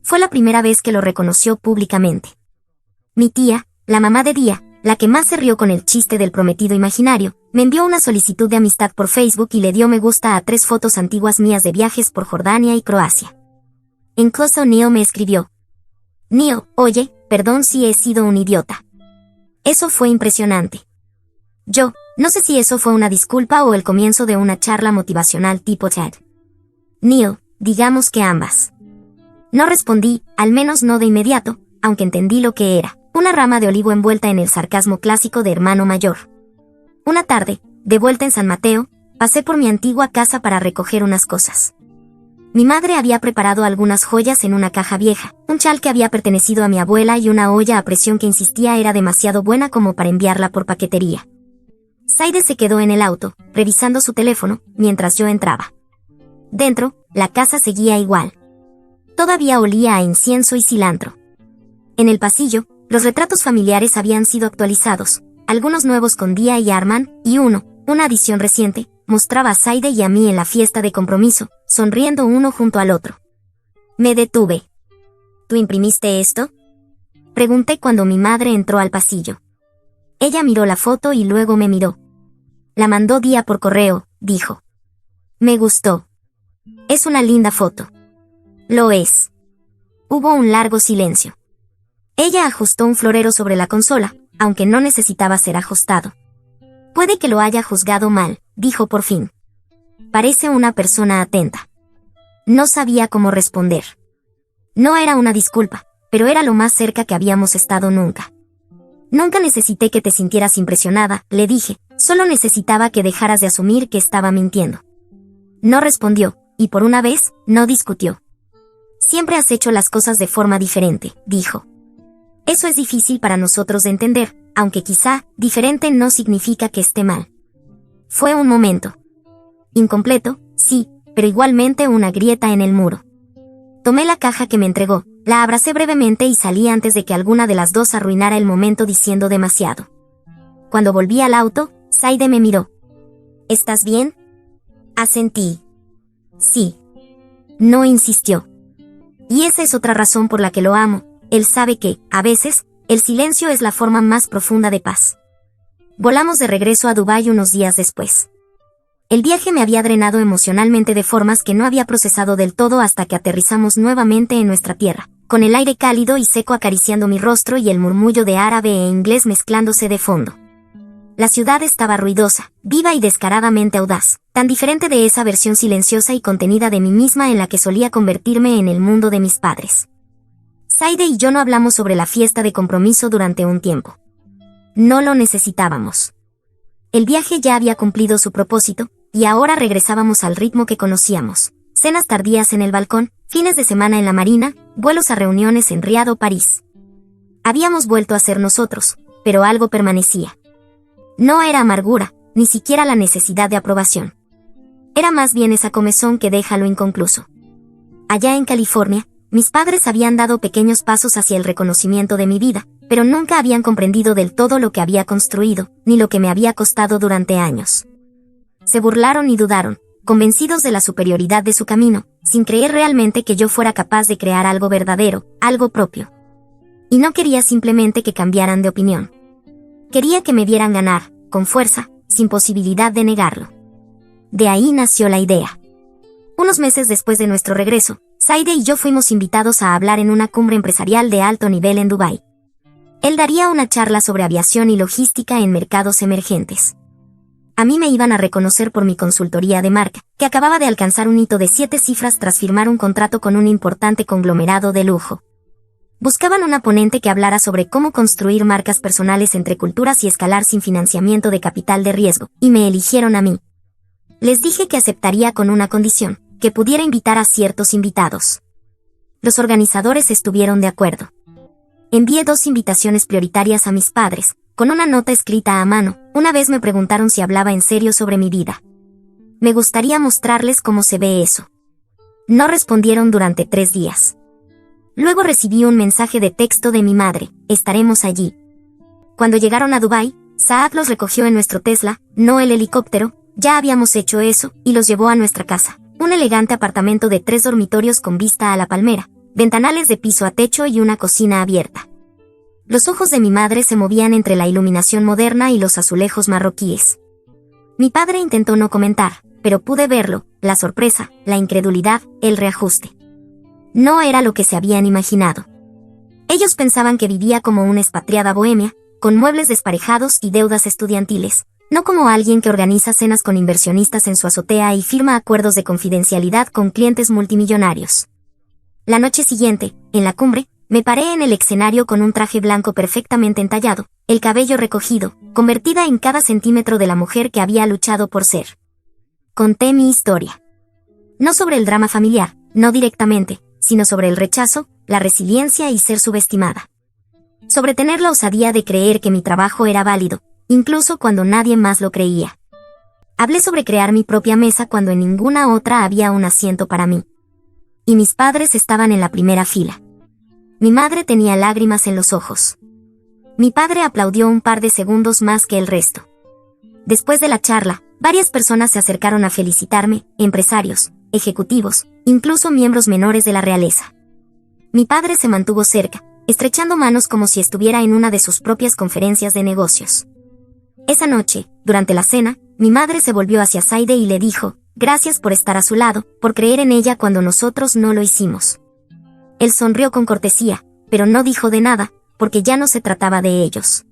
Fue la primera vez que lo reconoció públicamente. Mi tía, la mamá de Dia, la que más se rió con el chiste del prometido imaginario, me envió una solicitud de amistad por Facebook y le dio me gusta a 3 fotos antiguas mías de viajes por Jordania y Croacia. Incluso Neil me escribió. Neil, oye, perdón si he sido un idiota. Eso fue impresionante. Yo, no sé si eso fue una disculpa o el comienzo de una charla motivacional tipo TED. Neil, digamos que ambas. No respondí, al menos no de inmediato, aunque entendí lo que era. Una rama de olivo envuelta en el sarcasmo clásico de hermano mayor. Una tarde, de vuelta en San Mateo, pasé por mi antigua casa para recoger unas cosas. Mi madre había preparado algunas joyas en una caja vieja, un chal que había pertenecido a mi abuela y una olla a presión que insistía era demasiado buena como para enviarla por paquetería. Saide se quedó en el auto, revisando su teléfono, mientras yo entraba. Dentro, la casa seguía igual. Todavía olía a incienso y cilantro. En el pasillo, los retratos familiares habían sido actualizados, algunos nuevos con Dia y Arman, y una adición reciente, mostraba a Saide y a mí en la fiesta de compromiso, sonriendo uno junto al otro. Me detuve. ¿Tú imprimiste esto?, pregunté cuando mi madre entró al pasillo. Ella miró la foto y luego me miró. La mandó Dia por correo, dijo. Me gustó. Es una linda foto. Lo es. Hubo un largo silencio. Ella ajustó un florero sobre la consola, aunque no necesitaba ser ajustado. Puede que lo haya juzgado mal, dijo por fin. Parece una persona atenta. No sabía cómo responder. No era una disculpa, pero era lo más cerca que habíamos estado nunca. Nunca necesité que te sintieras impresionada, le dije, solo necesitaba que dejaras de asumir que estaba mintiendo. No respondió, y por una vez, no discutió. Siempre has hecho las cosas de forma diferente, dijo. Eso es difícil para nosotros de entender, aunque quizá, diferente no significa que esté mal. Fue un momento. Incompleto, sí, pero igualmente una grieta en el muro. Tomé la caja que me entregó, la abracé brevemente y salí antes de que alguna de las dos arruinara el momento diciendo demasiado. Cuando volví al auto, Saide me miró. ¿Estás bien?, asentí. Sí. No insistió. Y esa es otra razón por la que lo amo. Él sabe que, a veces, el silencio es la forma más profunda de paz. Volamos de regreso a Dubái unos días después. El viaje me había drenado emocionalmente de formas que no había procesado del todo hasta que aterrizamos nuevamente en nuestra tierra, con el aire cálido y seco acariciando mi rostro y el murmullo de árabe e inglés mezclándose de fondo. La ciudad estaba ruidosa, viva y descaradamente audaz, tan diferente de esa versión silenciosa y contenida de mí misma en la que solía convertirme en el mundo de mis padres. Saide y yo no hablamos sobre la fiesta de compromiso durante un tiempo. No lo necesitábamos. El viaje ya había cumplido su propósito, y ahora regresábamos al ritmo que conocíamos. Cenas tardías en el balcón, fines de semana en la marina, vuelos a reuniones en Riad o París. Habíamos vuelto a ser nosotros, pero algo permanecía. No era amargura, ni siquiera la necesidad de aprobación. Era más bien esa comezón que deja lo inconcluso. Allá en California, mis padres habían dado pequeños pasos hacia el reconocimiento de mi vida, pero nunca habían comprendido del todo lo que había construido, ni lo que me había costado durante años. Se burlaron y dudaron, convencidos de la superioridad de su camino, sin creer realmente que yo fuera capaz de crear algo verdadero, algo propio. Y no quería simplemente que cambiaran de opinión. Quería que me vieran ganar, con fuerza, sin posibilidad de negarlo. De ahí nació la idea. Unos meses después de nuestro regreso, Saide y yo fuimos invitados a hablar en una cumbre empresarial de alto nivel en Dubái. Él daría una charla sobre aviación y logística en mercados emergentes. A mí me iban a reconocer por mi consultoría de marca, que acababa de alcanzar un hito de 7 cifras tras firmar un contrato con un importante conglomerado de lujo. Buscaban una ponente que hablara sobre cómo construir marcas personales entre culturas y escalar sin financiamiento de capital de riesgo, y me eligieron a mí. Les dije que aceptaría con una condición, que pudiera invitar a ciertos invitados. Los organizadores estuvieron de acuerdo. Envié 2 invitaciones prioritarias a mis padres, con una nota escrita a mano. Una vez me preguntaron si hablaba en serio sobre mi vida. Me gustaría mostrarles cómo se ve eso. No respondieron durante 3 días. Luego recibí un mensaje de texto de mi madre: estaremos allí. Cuando llegaron a Dubái, Saad los recogió en nuestro Tesla, no el helicóptero, ya habíamos hecho eso, y los llevó a nuestra casa. Un elegante apartamento de 3 dormitorios con vista a la palmera, ventanales de piso a techo y una cocina abierta. Los ojos de mi madre se movían entre la iluminación moderna y los azulejos marroquíes. Mi padre intentó no comentar, pero pude verlo, la sorpresa, la incredulidad, el reajuste. No era lo que se habían imaginado. Ellos pensaban que vivía como una expatriada bohemia, con muebles desparejados y deudas estudiantiles, no como alguien que organiza cenas con inversionistas en su azotea y firma acuerdos de confidencialidad con clientes multimillonarios. La noche siguiente, en la cumbre, me paré en el escenario con un traje blanco perfectamente entallado, el cabello recogido, convertida en cada centímetro de la mujer que había luchado por ser. Conté mi historia. No sobre el drama familiar, no directamente, sino sobre el rechazo, la resiliencia y ser subestimada. Sobre tener la osadía de creer que mi trabajo era válido, incluso cuando nadie más lo creía. Hablé sobre crear mi propia mesa cuando en ninguna otra había un asiento para mí. Y mis padres estaban en la primera fila. Mi madre tenía lágrimas en los ojos. Mi padre aplaudió un par de segundos más que el resto. Después de la charla, varias personas se acercaron a felicitarme, empresarios, ejecutivos, incluso miembros menores de la realeza. Mi padre se mantuvo cerca, estrechando manos como si estuviera en una de sus propias conferencias de negocios. Esa noche, durante la cena, mi madre se volvió hacia Saide y le dijo, gracias por estar a su lado, por creer en ella cuando nosotros no lo hicimos. Él sonrió con cortesía, pero no dijo de nada, porque ya no se trataba de ellos.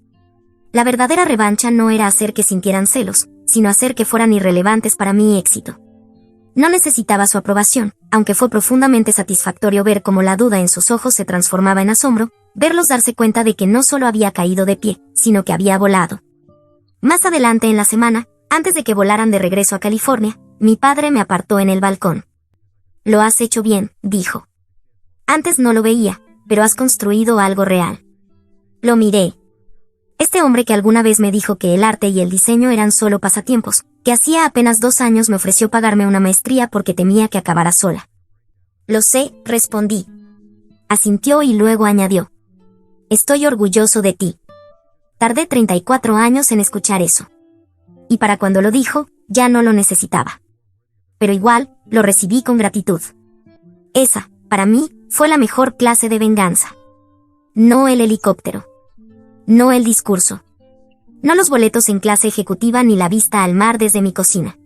La verdadera revancha no era hacer que sintieran celos, sino hacer que fueran irrelevantes para mi éxito. No necesitaba su aprobación, aunque fue profundamente satisfactorio ver cómo la duda en sus ojos se transformaba en asombro, verlos darse cuenta de que no solo había caído de pie, sino que había volado. Más adelante en la semana, antes de que volaran de regreso a California, mi padre me apartó en el balcón. Lo has hecho bien, dijo. Antes no lo veía, pero has construido algo real. Lo miré. Este hombre que alguna vez me dijo que el arte y el diseño eran solo pasatiempos, que hacía apenas 2 años me ofreció pagarme una maestría porque temía que acabara sola. Lo sé, respondí. Asintió y luego añadió. Estoy orgulloso de ti. Tardé 34 años en escuchar eso. Y para cuando lo dijo, ya no lo necesitaba. Pero igual, lo recibí con gratitud. Esa, para mí, fue la mejor clase de venganza. No el helicóptero. No el discurso. No los boletos en clase ejecutiva ni la vista al mar desde mi cocina.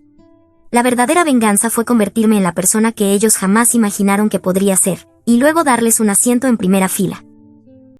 La verdadera venganza fue convertirme en la persona que ellos jamás imaginaron que podría ser, y luego darles un asiento en primera fila.